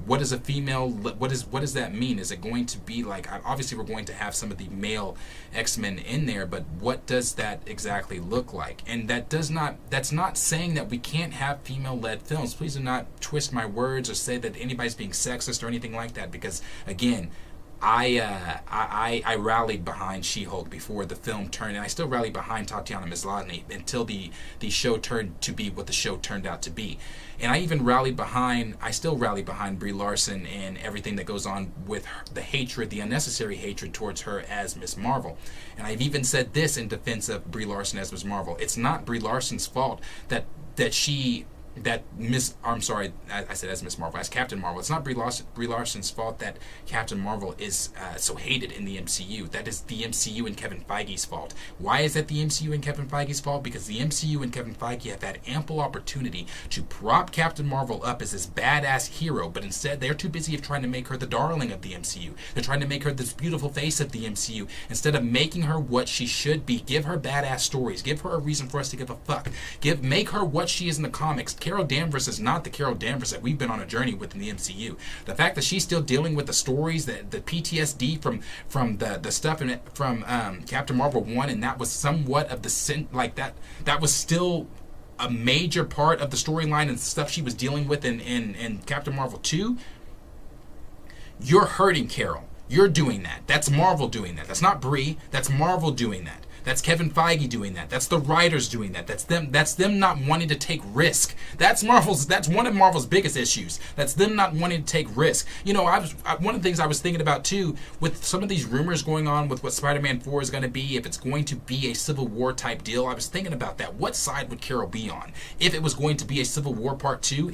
What is a female? What does that mean? Is it going to be like, obviously we're going to have some of the male X-Men in there, but what does that exactly look like? And that's not saying that we can't have female-led films. Please do not twist my words or say that anybody's being sexist or anything like that, because again, I rallied behind She-Hulk before the film turned, and I still rally behind Tatiana Maslany until the show turned to be what the show turned out to be. And I still rally behind Brie Larson and everything that goes on with her, the hatred, the unnecessary hatred towards her as Ms. Marvel. And I've even said this in defense of Brie Larson as Ms. Marvel. It's not Brie Larson's fault I said as Ms. Marvel, as Captain Marvel. It's not Brie Larson's fault that Captain Marvel is so hated in the MCU. That is the MCU and Kevin Feige's fault. Why is that the MCU and Kevin Feige's fault? Because the MCU and Kevin Feige have had ample opportunity to prop Captain Marvel up as this badass hero, but instead they're too busy of trying to make her the darling of the MCU. They're trying to make her this beautiful face of the MCU instead of making her what she should be. Give her badass stories. Give her a reason for us to give a fuck. Make her what she is in the comics. Carol Danvers is not the Carol Danvers that we've been on a journey with in the MCU. The fact that she's still dealing with the stories, the PTSD from the stuff from Captain Marvel 1, and that was somewhat of the sin, like that was still a major part of the storyline and stuff she was dealing with in Captain Marvel 2. You're hurting Carol. You're doing that. That's Marvel doing that. That's not Brie. That's Marvel doing that. That's Kevin Feige doing that. That's the writers doing that. That's them not wanting to take risk. That's one of Marvel's biggest issues. That's them not wanting to take risk. You know, one of the things I was thinking about too, with some of these rumors going on with what Spider-Man 4 is going to be, if it's going to be a Civil War type deal, I was thinking about that. What side would Carol be on? If it was going to be a Civil War Part 2,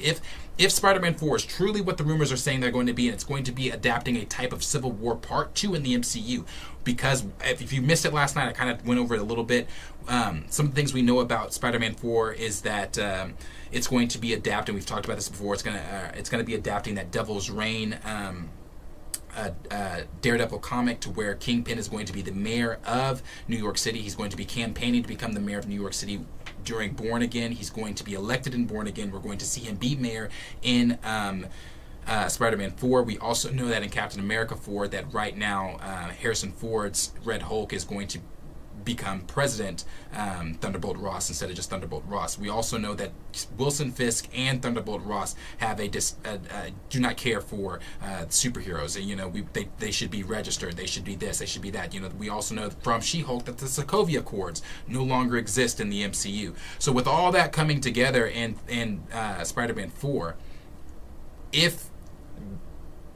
if Spider-Man 4 is truly what the rumors are saying they're going to be, and it's going to be adapting a type of Civil War Part 2 in the MCU, because if you missed it last night, I kind of went over it a little bit. Some of the things we know about Spider-Man 4 is that it's going to be adapting. We've talked about this before. It's gonna be adapting that Devil's Reign Daredevil comic, to where Kingpin is going to be the mayor of New York City. He's going to be campaigning to become the mayor of New York City during Born Again. He's going to be elected in Born Again. We're going to see him be mayor in Spider-Man 4. We also know that in Captain America 4 that right now Harrison Ford's Red Hulk is going to become President Thunderbolt Ross instead of just Thunderbolt Ross. We also know that Wilson Fisk and Thunderbolt Ross have do not care for superheroes. And, you know, they should be registered. They should be this. They should be that. You know, we also know from She-Hulk that the Sokovia Accords no longer exist in the MCU. So with all that coming together in Spider-Man 4, if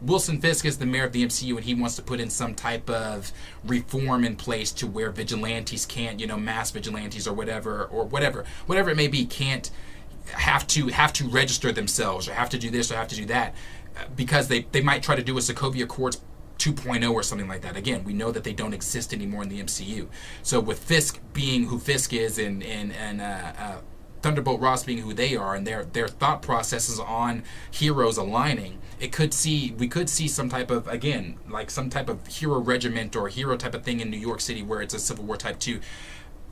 Wilson Fisk is the mayor of the MCU and he wants to put in some type of reform in place to where vigilantes can't, you know, mass vigilantes or whatever it may be, can't have to register themselves or have to do this or have to do that, because they might try to do a Sokovia Accords 2.0 or something like that. Again, we know that they don't exist anymore in the MCU. So with Fisk being who Fisk is and Thunderbolt Ross being who they are, and their thought processes on heroes aligning, we could see some type of, again, like some type of hero regiment or hero type of thing in New York City where it's a Civil War type 2.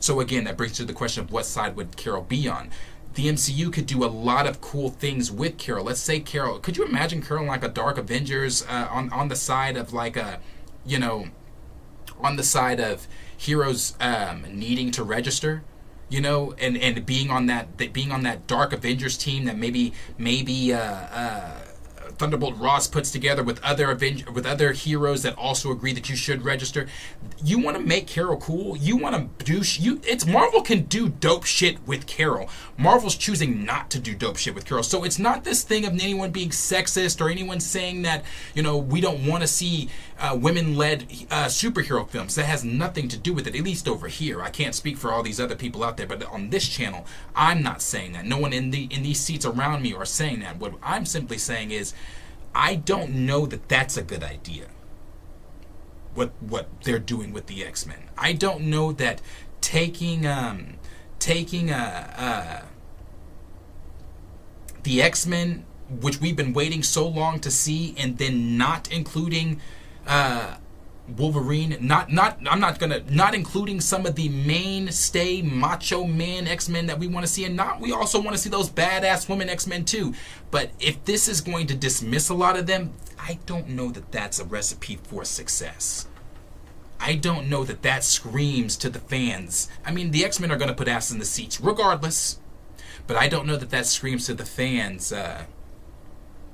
So again, that brings to the question of what side would Carol be on. The MCU could do a lot of cool things with Carol. Let's say Carol, could you imagine Carol in like a Dark Avengers on the side of like a, you know, on the side of heroes needing to register? You know, and being on that Dark Avengers team that maybe Thunderbolt Ross puts together with other heroes that also agree that you should register. You want to make Carol cool. You want to do it's Marvel can do dope shit with Carol. Marvel's choosing not to do dope shit with Carol. So it's not this thing of anyone being sexist or anyone saying that, you know, we don't want to see women-led superhero films. That has nothing to do with it, at least over here. I can't speak for all these other people out there, but on this channel, I'm not saying that. No one in these seats around me are saying that. What I'm simply saying is, I don't know that that's a good idea. What they're doing with the X-Men. I don't know that taking the X-Men, which we've been waiting so long to see, and then not including Wolverine, not including some of the mainstay macho man X-Men that we want to see, and we also want to see those badass women X-Men too. But if this is going to dismiss a lot of them, I don't know that that's a recipe for success. I don't know that that screams to the fans. I mean, the X-Men are going to put asses in the seats regardless, but I don't know that that screams to the fans.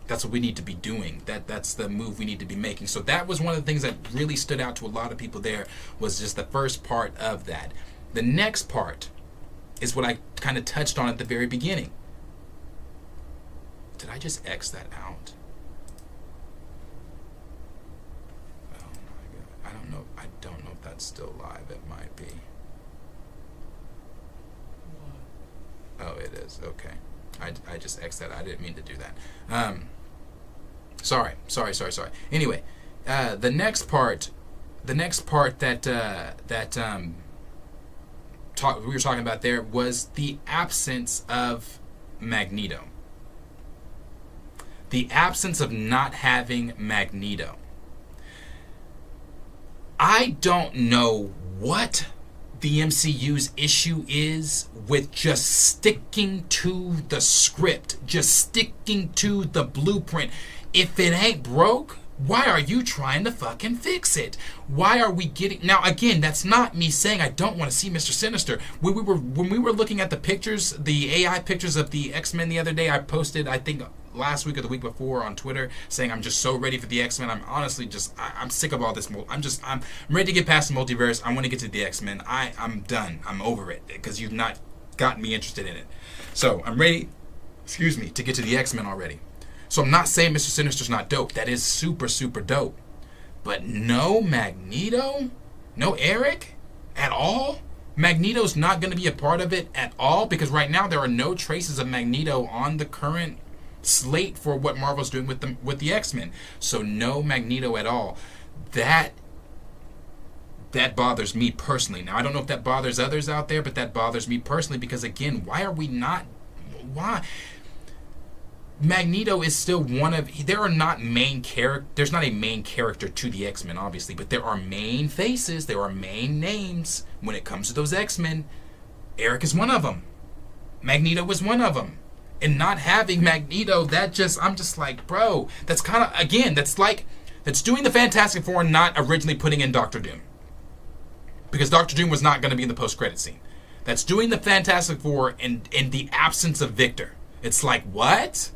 That's what we need to be doing. That's the move we need to be making. So that was one of the things that really stood out to a lot of people there, was just the first part of that. The next part is what I kind of touched on at the very beginning. Did I just X that out? Oh my God. I don't know if that's still live. It might be. Oh, it is. Okay. I just X'd that. I didn't mean to do that. Sorry. Anyway, the next part that we were talking about there was the absence of Magneto. The absence of not having Magneto. I don't know what the MCU's issue is with just sticking to the script, just sticking to the blueprint. If it ain't broke, why are you trying to fucking fix it? Why are we getting... Now, again, that's not me saying I don't want to see Mr. Sinister. When we were looking at the pictures, the AI pictures of the X-Men the other day, I posted, I think, last week or the week before on Twitter, saying I'm just so ready for the X-Men. I'm honestly just... I'm sick of all this. I'm ready to get past the multiverse. I want to get to the X-Men. I'm done. I'm over it, because you've not gotten me interested in it. So, I'm ready, to get to the X-Men already. So I'm not saying Mr. Sinister's not dope. That is super, super dope. But no Magneto? No Eric? At all? Magneto's not going to be a part of it at all? Because right now there are no traces of Magneto on the current slate for what Marvel's doing with the X-Men. So no Magneto at all. That bothers me personally. Now, I don't know if that bothers others out there, but that bothers me personally because, again, why? Magneto is still one of... There are not main character... There's not a main character to the X-Men, obviously, but there are main faces, there are main names when it comes to those X-Men. Eric is one of them. Magneto was one of them. And not having Magneto, I'm just like, bro, that's kind of... Again, that's doing the Fantastic Four and not originally putting in Doctor Doom. Because Doctor Doom was not going to be in the post-credit scene. That's doing the Fantastic Four in the absence of Victor. It's like, what?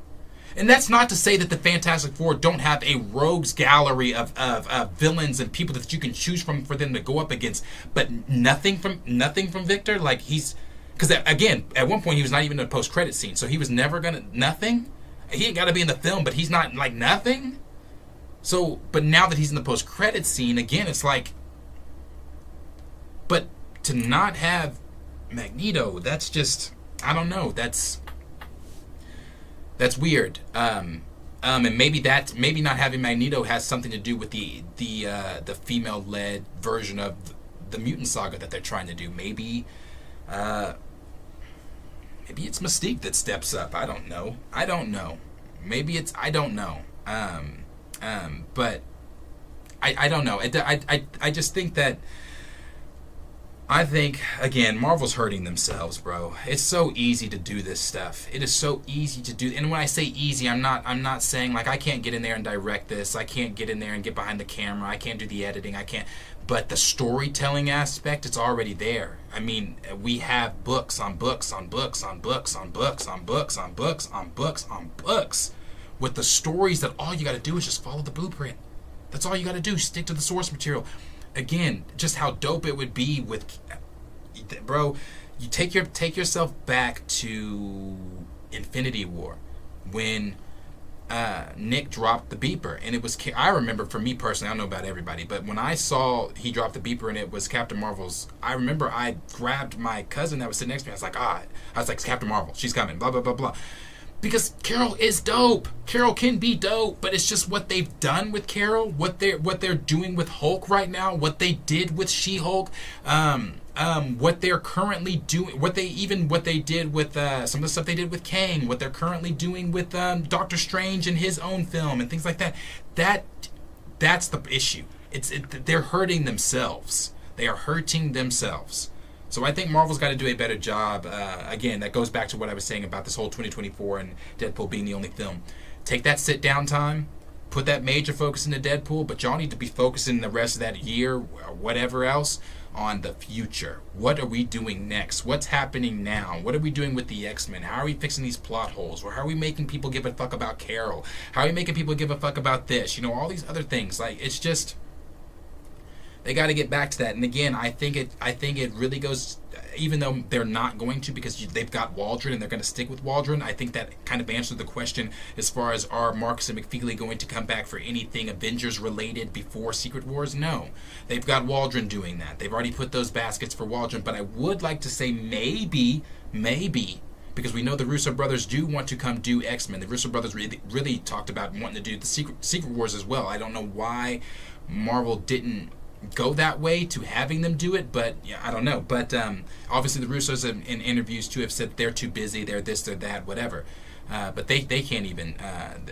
And that's not to say that the Fantastic Four don't have a rogues gallery of villains and people that you can choose from for them to go up against, but nothing from Victor. Like, he's... Because, again, at one point he was not even in a post-credit scene, so he was never gonna... Nothing? He ain't got to be in the film, but he's not, like, nothing? So, but now that he's in the post-credit scene, again, it's like... But to not have Magneto, that's just... I don't know, that's weird. And maybe not having Magneto has something to do with the female-led version of the mutant saga that they're trying to do. Maybe it's Mystique that steps up. I don't know. Maybe it's... I don't know. But I don't know. I just think that... I think, again, Marvel's hurting themselves, bro. It's so easy to do this stuff. It is so easy to do. And when I say easy, I'm not saying, like, I can't get in there and direct this. I can't get in there and get behind the camera. I can't do the editing. I can't. But the storytelling aspect, it's already there. I mean, we have books on books on books on books on books on books on books on books on books with the stories that all you got to do is just follow the blueprint. That's all you got to do. Stick to the source material. Again, just how dope it would be with... Bro, you take yourself back to Infinity War when Nick dropped the beeper, and it was... I remember, for me personally, I don't know about everybody, but when I saw he dropped the beeper and it was Captain Marvel's... I remember I grabbed my cousin that was sitting next to me. I was like, it's Captain Marvel. She's coming. Blah, blah, blah, blah. Because Carol is dope. Carol can be dope, but it's just what they've done with Carol, what they're doing with Hulk right now, what they did with She-Hulk, what they're currently doing, what they did with some of the stuff they did with Kang, what they're currently doing with Doctor Strange and his own film and things like that. That's the issue. they're hurting themselves. They are hurting themselves. So I think Marvel's got to do a better job. Again, that goes back to what I was saying about this whole 2024 and Deadpool being the only film. Take that sit-down time, put that major focus into Deadpool, but y'all need to be focusing the rest of that year, or whatever else, on the future. What are we doing next? What's happening now? What are we doing with the X-Men? How are we fixing these plot holes? Or how are we making people give a fuck about Carol? How are we making people give a fuck about this? You know, all these other things. Like, it's just... They got to get back to that. And again, I think it really goes, even though they're not going to, because they've got Waldron and they're going to stick with Waldron. I think that kind of answered the question as far as, are Marcus and McFeely going to come back for anything Avengers related before Secret Wars? No. They've got Waldron doing that. They've already put those baskets for Waldron. But I would like to say maybe, because we know the Russo brothers do want to come do X-Men. The Russo brothers really talked about wanting to do the Secret Wars as well. I don't know why Marvel didn't go that way to having them do it, but yeah, I don't know. But obviously the Russos in interviews too have said they're too busy, they're this, they're that, whatever. But they can't even.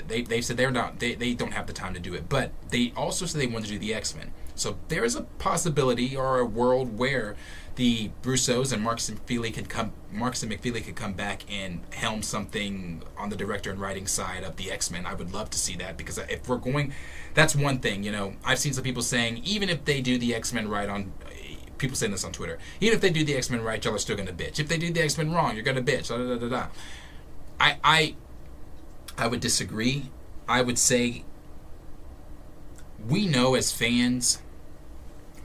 They said they're not. They don't have the time to do it. But they also said they want to do the X-Men. So there is a possibility or a world where the Russos and Marcus and McFeely could come back and helm something on the director and writing side of the X-Men. I would love to see that, because if we're going, that's one thing. You know, I've seen some people saying even if they do the X-Men right on. People saying this on Twitter. Even if they do the X-Men right, y'all are still gonna bitch. If they do the X-Men wrong, you're gonna bitch. Da, da, da, da. I would disagree. I would say we know as fans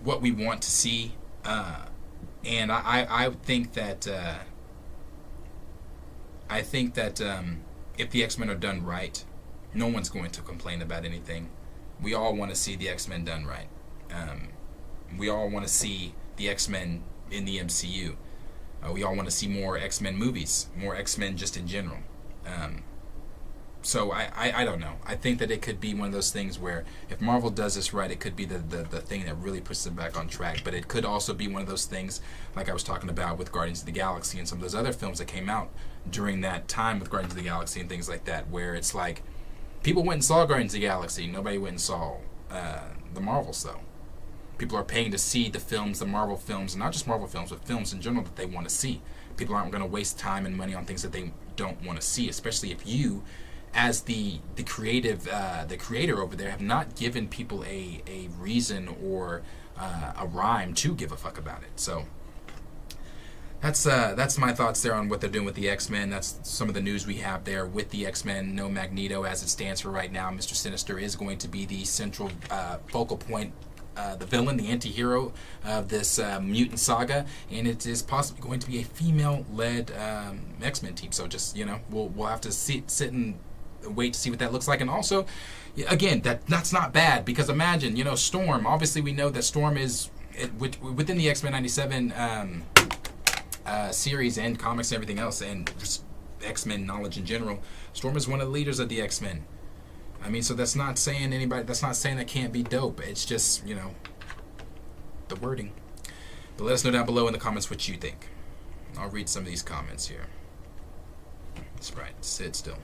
what we want to see, and I think that if the X-Men are done right, no one's going to complain about anything. We all want to see the X-Men done right. We all want to see the X-Men in the MCU. We all want to see more X-Men movies, more X-Men just in general. So I don't know. I think that it could be one of those things where if Marvel does this right, it could be the thing that really puts them back on track. But it could also be one of those things, like I was talking about with Guardians of the Galaxy and some of those other films that came out during that time with Guardians of the Galaxy and things like that, where it's like people went and saw Guardians of the Galaxy. Nobody went and saw the Marvels, though. People are paying to see the films, the Marvel films, and not just Marvel films, but films in general that they want to see. People aren't going to waste time and money on things that they don't want to see, especially if you, as the creator over there, have not given people a reason or a rhyme to give a fuck about it. So that's my thoughts there on what they're doing with the X-Men. That's some of the news we have there with the X-Men. No Magneto as it stands for right now. Mr. Sinister is going to be the central focal point, the villain, the anti-hero of this mutant saga, and it is possibly going to be a female-led X-Men team. So just, you know, we'll have to sit and wait to see what that looks like. And also, again, that's not bad, because imagine, you know, Storm. Obviously, we know that Storm is within the X-Men 97 series and comics and everything else, and just X-Men knowledge in general. Storm is one of the leaders of the X-Men. I mean, so that's not saying that can't be dope. It's just, you know, the wording. But let us know down below in the comments what you think. I'll read some of these comments here. That's right. Sit still.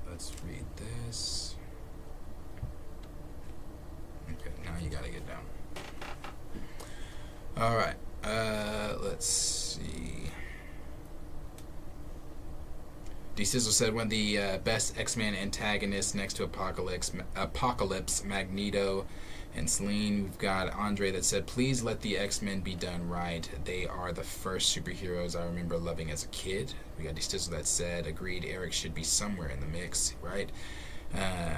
Let's read this. Okay, now you gotta get down. Alright, let's see. D Sizzle said one of the best X-Men antagonists next to Apocalypse, Magneto, and Selene. We've got Andre that said, please let the X-Men be done right. They are the first superheroes I remember loving as a kid. We got D Sizzle that said, agreed, Eric should be somewhere in the mix, right?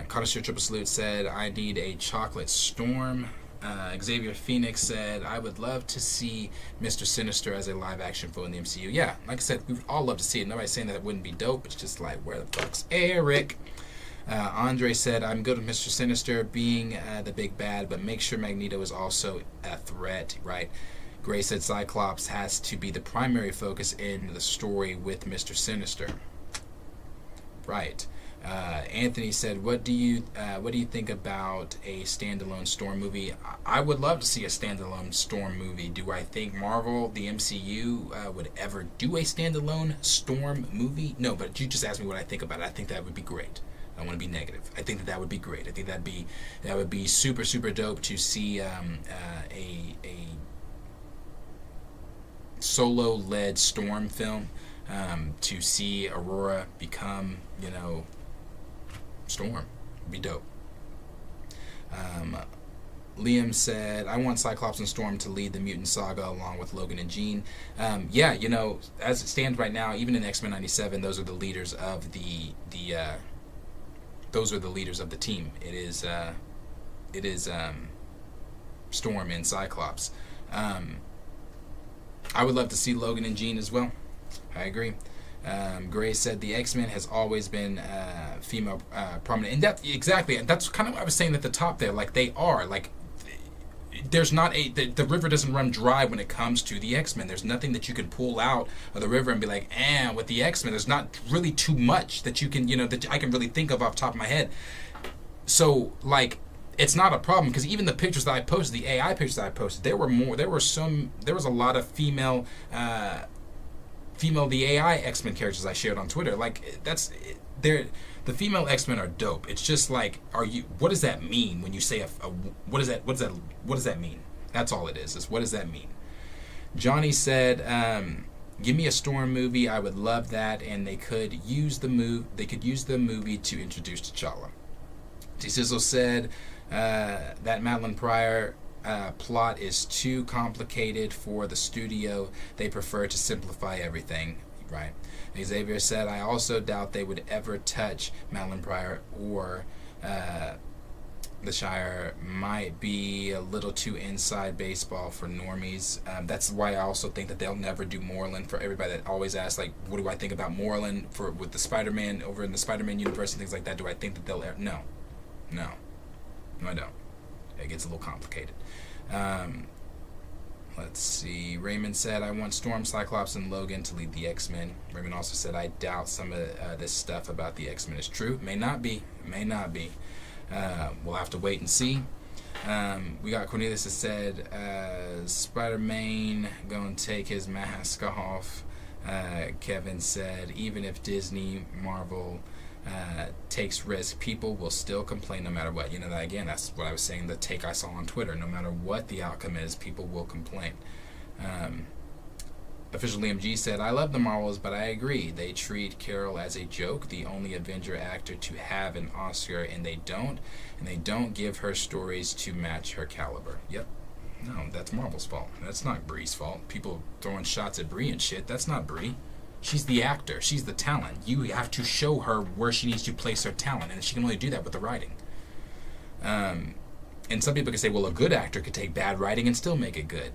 Connoisseur Triple Salute said, I need a chocolate storm. Xavier Phoenix said, I would love to see Mr. Sinister as a live-action foe in the MCU. Yeah, like I said, we would all love to see it. Nobody's saying that it wouldn't be dope. It's just like, where the fuck's Eric? Andre said, I'm good with Mr. Sinister being the big bad, but make sure Magneto is also a threat, right? Gray said, Cyclops has to be the primary focus in the story with Mr. Sinister. Right. Anthony said, what do you think about a standalone Storm movie? I would love to see a standalone Storm movie. Do I think Marvel, the MCU, would ever do a standalone Storm movie? No, but you just asked me what I think about it. I think that would be great. I want to be negative. I think that would be great. I think that would be super, super dope to see a solo-led Storm film, to see Aurora become, Storm. It'd be dope. Liam said, I want Cyclops and Storm to lead the mutant saga along with Logan and Jean. Yeah, as it stands right now, even in X-Men 97, those are the leaders of the team. It is Storm and Cyclops. I would love to see Logan and Jean as well. I agree. Gray said the X-Men has always been female prominent. And exactly, and that's kind of what I was saying at the top there. Like, they are. Like, there's not the river doesn't run dry when it comes to the X-Men. There's nothing that you can pull out of the river and be like, with the X-Men, there's not really too much that you can, that I can really think of off the top of my head. So, like, it's not a problem, because even the pictures that I posted, the AI pictures that I posted, there was a lot of female the AI X-Men characters I shared on Twitter. Like, the female X-Men are dope. It's just like, what does that mean when you say what does that mean? That's all it is what does that mean? Johnny said, give me a Storm movie, I would love that, and they could use the movie to introduce T'Challa. T-Sizzle said, that Madeline Pryor plot is too complicated for the studio. They prefer to simplify everything, right? Xavier said, I also doubt they would ever touch Madeline Pryor or the Shire. Might be a little too inside baseball for normies. That's why I also think that they'll never do Moreland. For everybody that always asks, like, what do I think about Moreland with the Spider-Man over in the Spider-Man universe and things like that? Do I think that they'll ever? No, I don't. It gets a little complicated. Let's see. Raymond said, I want Storm, Cyclops, and Logan to lead the X-Men. Raymond also said, I doubt some of this stuff about the X-Men is true. May not be. We'll have to wait and see. We got Cornelius that said, Spider-Man gonna take his mask off. Kevin said, even if Disney, Marvel takes risk, people will still complain no matter what. Again, that's what I was saying, the take I saw on Twitter. No matter what the outcome is, people will complain. Official Liam G said, I love the Marvels, but I agree. They treat Carol as a joke, the only Avenger actor to have an Oscar, and they don't give her stories to match her caliber. Yep. No, that's Marvel's fault. That's not Brie's fault. People throwing shots at Brie and shit, that's not Brie. She's the actor. She's the talent. You have to show her where she needs to place her talent, and she can only do that with the writing. And some people can say, well, a good actor could take bad writing and still make it good.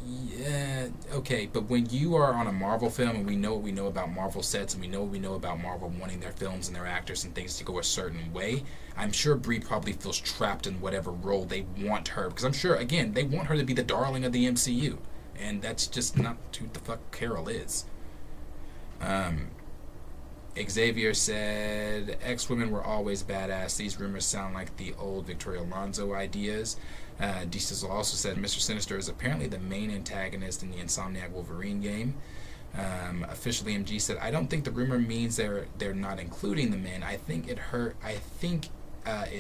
Yeah, okay, but when you are on a Marvel film, and we know what we know about Marvel sets, and we know what we know about Marvel wanting their films and their actors and things to go a certain way, I'm sure Brie probably feels trapped in whatever role they want her, because I'm sure, again, they want her to be the darling of the MCU, and that's just not who the fuck Carol is. Xavier said, X-women were always badass. These rumors sound like the old Victoria Alonso ideas. D-Sizzle also said, Mr. Sinister is apparently the main antagonist in the Insomniac Wolverine game. Officially MG said, I don't think the rumor means they're not including the men. I think it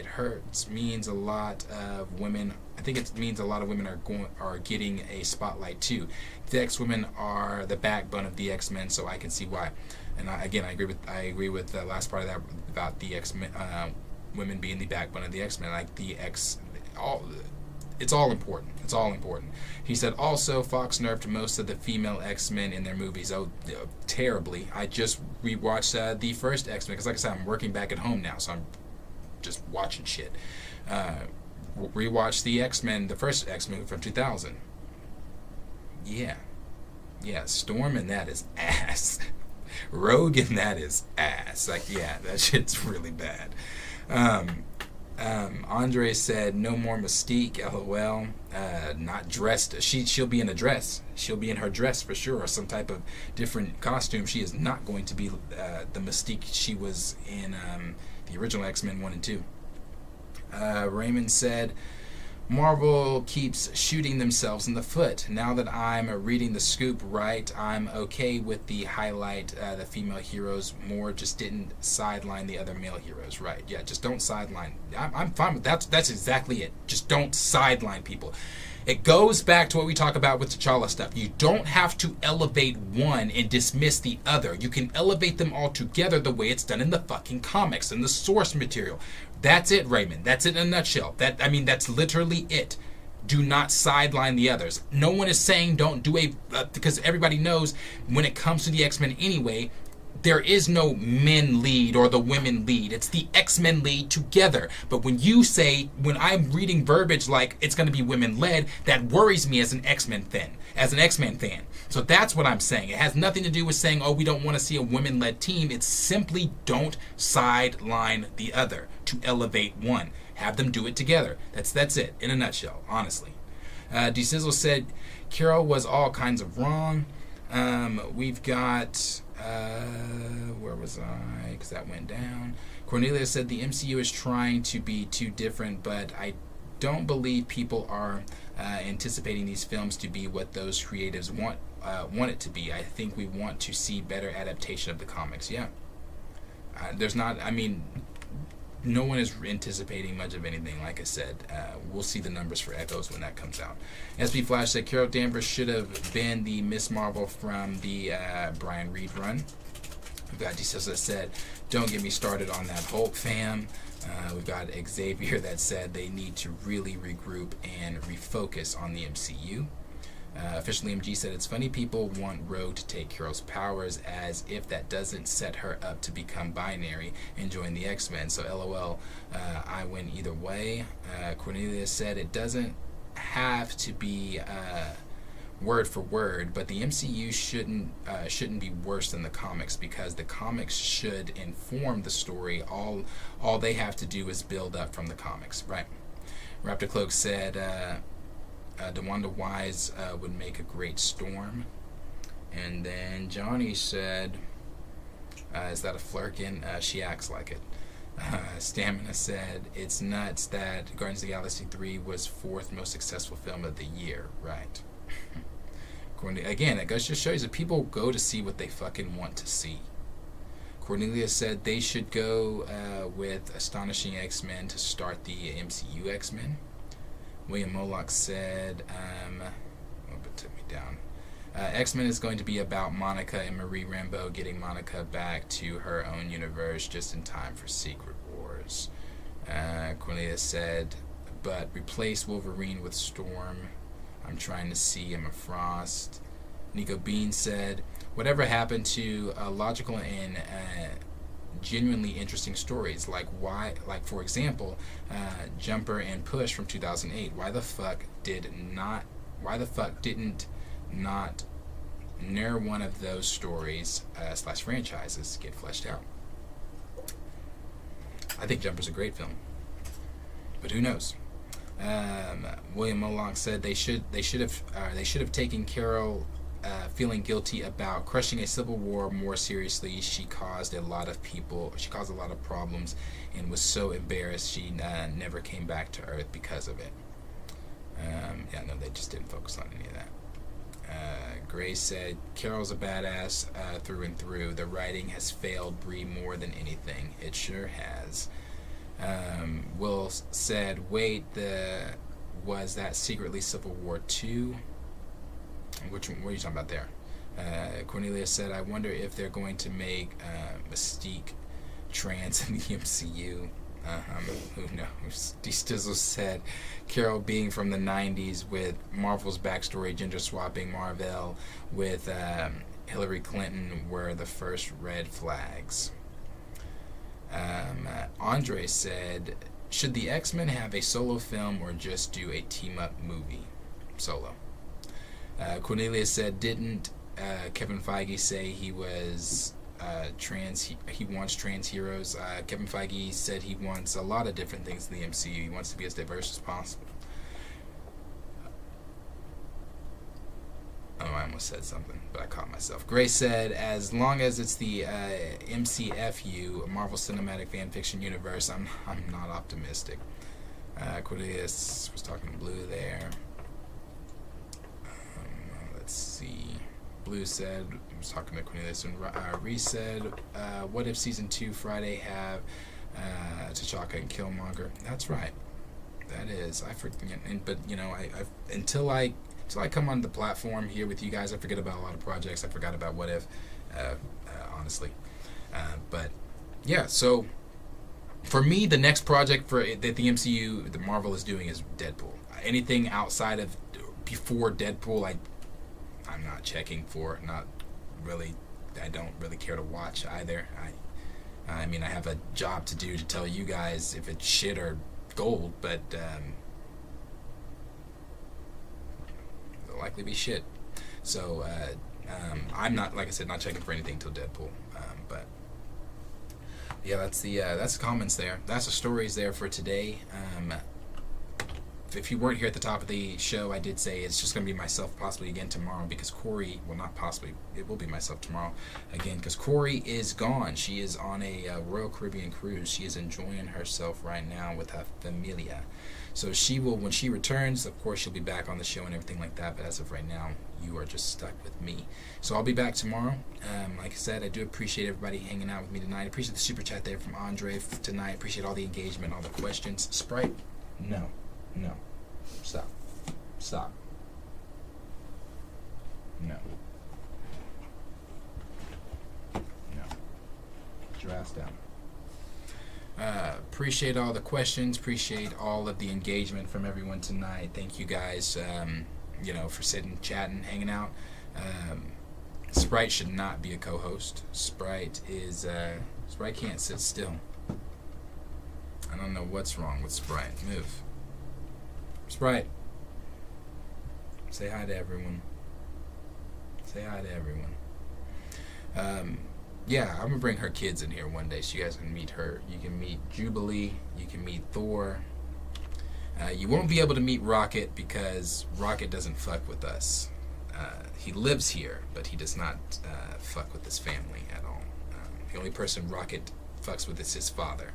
hurts means a lot of women. I think it means a lot of women are getting a spotlight too. The X-women are the backbone of the X-Men, so I can see why. And I agree with the last part of that about the X-Men, women being the backbone of the X-Men. Like it's all important. It's all important. He said also Fox nerfed most of the female X-Men in their movies. Terribly. I just rewatched the first X-Men because, like I said, I'm working back at home now, so I'm just watching shit. Rewatched the X-Men, the first X-Men from 2000. Yeah, Storm and that is ass. Rogue and that is ass. Like, yeah, that shit's really bad. Andre said, no more Mystique, LOL. Not dressed. She'll be in a dress. She'll be in her dress for sure, or some type of different costume. She is not going to be the Mystique she was in the original X-Men 1 and 2. Raymond said, Marvel keeps shooting themselves in the foot. Now that I'm reading the scoop right, I'm okay with the highlight the female heroes more. Just didn't sideline the other male heroes. Right? Yeah, just don't sideline. I'm fine with that. That's exactly it. Just don't sideline people. It goes back to what we talk about with T'Challa stuff. You don't have to elevate one and dismiss the other. You can elevate them all together the way it's done in the fucking comics and the source material. That's it, Raymond. That's it in a nutshell. That's literally it. Do not sideline the others. No one is saying don't do because everybody knows when it comes to the X-Men anyway, there is no men lead or the women lead. It's the X-Men lead together. But when when I'm reading verbiage like it's going to be women led, that worries me as an X-Men fan. So that's what I'm saying. It has nothing to do with saying, oh, we don't want to see a women-led team. It's simply don't sideline the other to elevate one. Have them do it together. That's it in a nutshell, honestly. D-Sizzle said, Carol was all kinds of wrong. We've got... where was I? Because that went down. Cornelia said the MCU is trying to be too different, but I don't believe people are anticipating these films to be what those creatives want it to be. I think we want to see better adaptation of the comics. Yeah. No one is anticipating much of anything. Like I said, we'll see the numbers for Echoes when that comes out. SB Flash said Carol Danvers should have been the Miss Marvel from the Brian Reed run. We've got D-Sizzle that said, don't get me started on that Hulk fam. We've got Xavier that said they need to really regroup and refocus on the MCU. Officially MG said it's funny people want Rogue to take Carol's powers as if that doesn't set her up to become binary and join the X-Men. So LOL, I win either way. Cornelia said it doesn't have to be word for word, but the MCU shouldn't be worse than the comics because the comics should inform the story. All they have to do is build up from the comics, right? Raptor Cloak said DeWanda Wise would make a great Storm. And then Johnny said, is that a Flurkin? She acts like it. Stamina said, it's nuts that Guardians of the Galaxy 3 was 4th most successful film of the year. Right. Again, it just shows that people go to see what they fucking want to see. Cornelia said they should go with Astonishing X-Men to start the MCU X-Men. William Moloch said, it took me down. X-Men is going to be about Monica and Marie Rambeau getting Monica back to her own universe just in time for Secret Wars. Cornelia said, but replace Wolverine with Storm. I'm trying to see Emma Frost. Nico Bean said, whatever happened to logical and genuinely interesting stories, like for example, Jumper and Push from 2008. Why the fuck didn't not near one of those stories / franchises get fleshed out? I think Jumper's a great film, but who knows? William Moloch said they should have taken Carol feeling guilty about crushing a civil war more seriously. She caused a lot of problems and was so embarrassed she never came back to Earth because of it. They just didn't focus on any of that. Gray said Carol's a badass through and through. The writing has failed Brie more than anything. It sure has. Will said, wait, was that secretly Civil War 2? What are you talking about there? Cornelia said, I wonder if they're going to make Mystique trans in the MCU. Who knows? D-Stizzle said, Carol being from the 90s with Marvel's backstory, gender swapping Marvel with Hillary Clinton were the first red flags. Andre said, should the X-Men have a solo film or just do a team-up movie? Solo. Cornelia said, didn't Kevin Feige say he was he wants trans heroes? Kevin Feige said he wants a lot of different things in the MCU. He wants to be as diverse as possible. Oh, I almost said something, but I caught myself. Grace said, as long as it's the MCFU, Marvel Cinematic Fan Fiction Universe, I'm not optimistic. Cornelius was talking blue there. Let's see. Blue said, I was talking to Cornelius, and Reese said, what if season 2 Friday have T'Chaka and Killmonger? That's right. That is. I forget, but you know, I until I come on the platform here with you guys, I forget about a lot of projects. I forgot about What If, honestly. But yeah, so for me, the next project that the MCU, the Marvel is doing, is Deadpool. Anything outside of before Deadpool, I'm not checking for. Not really. I don't really care to watch either. I mean, I have a job to do to tell you guys if it's shit or gold, but it'll likely be shit. So I'm not, like I said, not checking for anything till Deadpool. But yeah, that's the comments there. That's the stories there for today. If you weren't here at the top of the show, I did say it's just going to be myself possibly again tomorrow because Corey, well, not possibly, it will be myself tomorrow again because Corey is gone. She is on a Royal Caribbean cruise. She is enjoying herself right now with her familia. So she will, when she returns, of course, she'll be back on the show and everything like that. But as of right now, you are just stuck with me. So I'll be back tomorrow. Like I said, I do appreciate everybody hanging out with me tonight. I appreciate the super chat there from Andre tonight. Appreciate all the engagement, all the questions. Sprite? No. Stop. No. Get your ass down. Appreciate all the questions. Appreciate all of the engagement from everyone tonight. Thank you guys, for sitting, chatting, hanging out. Sprite should not be a co-host. Sprite can't sit still. I don't know what's wrong with Sprite. Move. Sprite. Say hi to everyone. Yeah, I'm gonna bring her kids in here one day so you guys can meet her. You can meet Jubilee. You can meet Thor. You won't be able to meet Rocket because Rocket doesn't fuck with us. He lives here, but he does not fuck with his family at all. The only person Rocket fucks with is his father,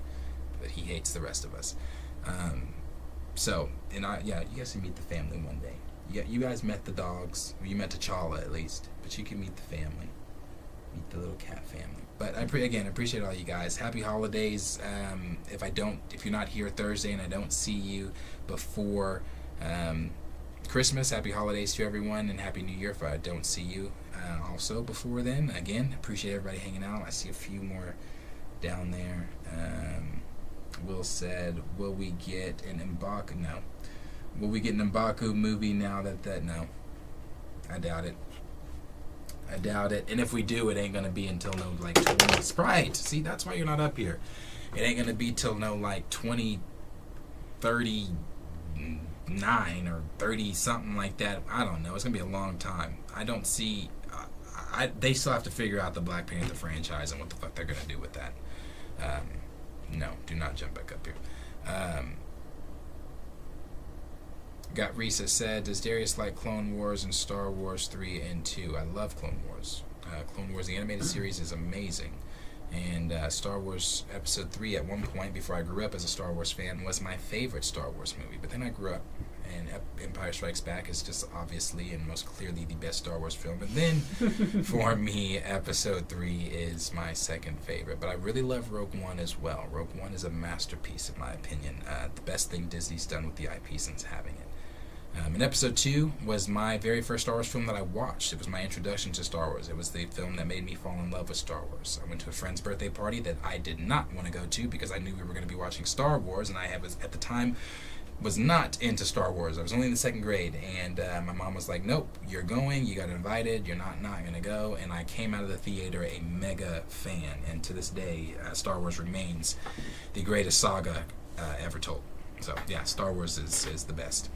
but he hates the rest of us. You guys can meet the family one day. You guys met the dogs. Well, you met T'Challa at least, but you can meet the family. Meet the little cat family. But I appreciate all you guys. Happy holidays. If you're not here Thursday and I don't see you before Christmas, happy holidays to everyone and happy New Year if I don't see you also before then. Again, appreciate everybody hanging out. I see a few more down there. Will said, will we get an M'Baku? No. Will we get an M'Baku movie now that no. I doubt it. And if we do, it ain't gonna be until 20 Sprite. See, that's why you're not up here. It ain't gonna be till 2039 or 30 something like that. I don't know. It's gonna be a long time. I don't see. They still have to figure out the Black Panther franchise and what the fuck they're gonna do with that. No, do not jump back up here. Got Risa said, does Darius like Clone Wars and Star Wars 3 and 2? I love Clone Wars. Clone Wars, the animated series, is amazing. And Star Wars Episode 3 at one point, before I grew up as a Star Wars fan, was my favorite Star Wars movie. But then I grew up, and Empire Strikes Back is just obviously and most clearly the best Star Wars film. And then, for me, Episode 3 is my second favorite. But I really love Rogue One as well. Rogue One is a masterpiece, in my opinion. The best thing Disney's done with the IP since having it. And Episode 2 was my very first Star Wars film that I watched. It was my introduction to Star Wars. It was the film that made me fall in love with Star Wars. I went to a friend's birthday party that I did not want to go to because I knew we were going to be watching Star Wars, and at the time was not into Star Wars. I was only in the second grade, and my mom was like, nope, you're going, you got invited, you're not going to go. And I came out of the theater a mega fan, and to this day, Star Wars remains the greatest saga ever told. So yeah, Star Wars is the best.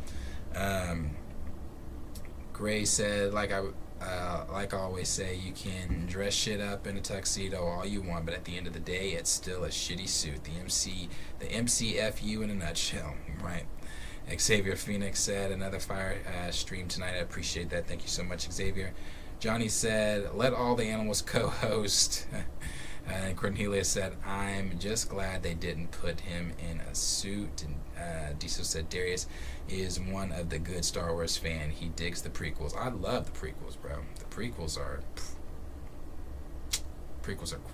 Gray said, like I always say, you can dress shit up in a tuxedo all you want, but at the end of the day, it's still a shitty suit. The MCFU in a nutshell, right? Xavier Phoenix said, another fire stream tonight. I appreciate that. Thank you so much, Xavier. Johnny said, let all the animals co-host. And Cornelia said, I'm just glad they didn't put him in a suit. And Diesel said, Darius is one of the good Star Wars fan. He digs the prequels. I love the prequels, bro. The prequels are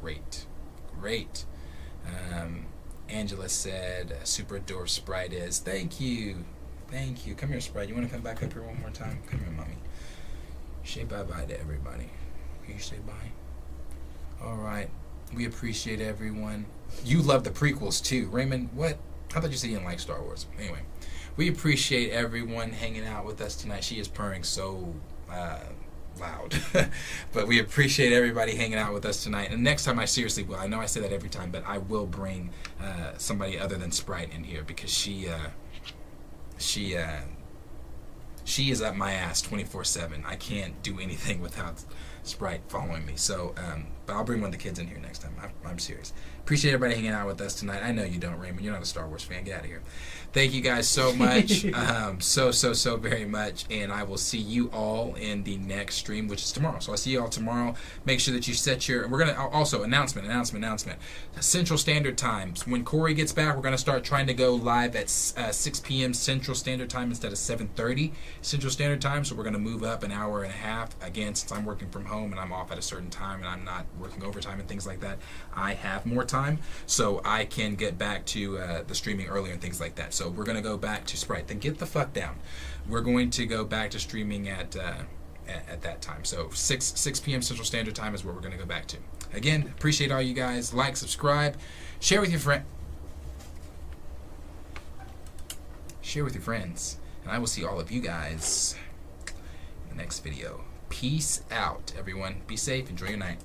great. Great. Angela said, Super Dwarf Sprite is. Thank you. Thank you. Come here, Sprite. You want to come back up here one more time? Come here, mommy. Say bye-bye to everybody. Can you say bye? All right. We appreciate everyone. You love the prequels, too. Raymond, what? I thought you said you didn't like Star Wars. Anyway, we appreciate everyone hanging out with us tonight. She is purring so loud. But we appreciate everybody hanging out with us tonight. And next time, I seriously will. I know I say that every time, but I will bring somebody other than Sprite in here because she is up my ass 24/7. I can't do anything without Sprite following me. So, but I'll bring one of the kids in here next time. I'm serious. Appreciate everybody hanging out with us tonight. I know you don't, Raymond. You're not a Star Wars fan. Get out of here. Thank you guys so much. So very much. And I will see you all in the next stream, which is tomorrow. So I'll see you all tomorrow. Make sure that you set your... We're going to... Also, announcement. Central Standard Time. When Corey gets back, we're going to start trying to go live at 6 p.m. Central Standard Time instead of 7:30 Central Standard Time. So we're going to move up an hour and a half. Again, since I'm working from home and I'm off at a certain time and I'm not working overtime and things like that, I have more time. So I can get back to the streaming earlier and things like that. So we're going to go back to Sprite. Then get the fuck down. We're going to go back to streaming at that time. So 6 p.m. Central Standard Time is what we're going to go back to. Again, appreciate all you guys. Like, subscribe, share with your friends. And I will see all of you guys in the next video. Peace out, everyone. Be safe. Enjoy your night.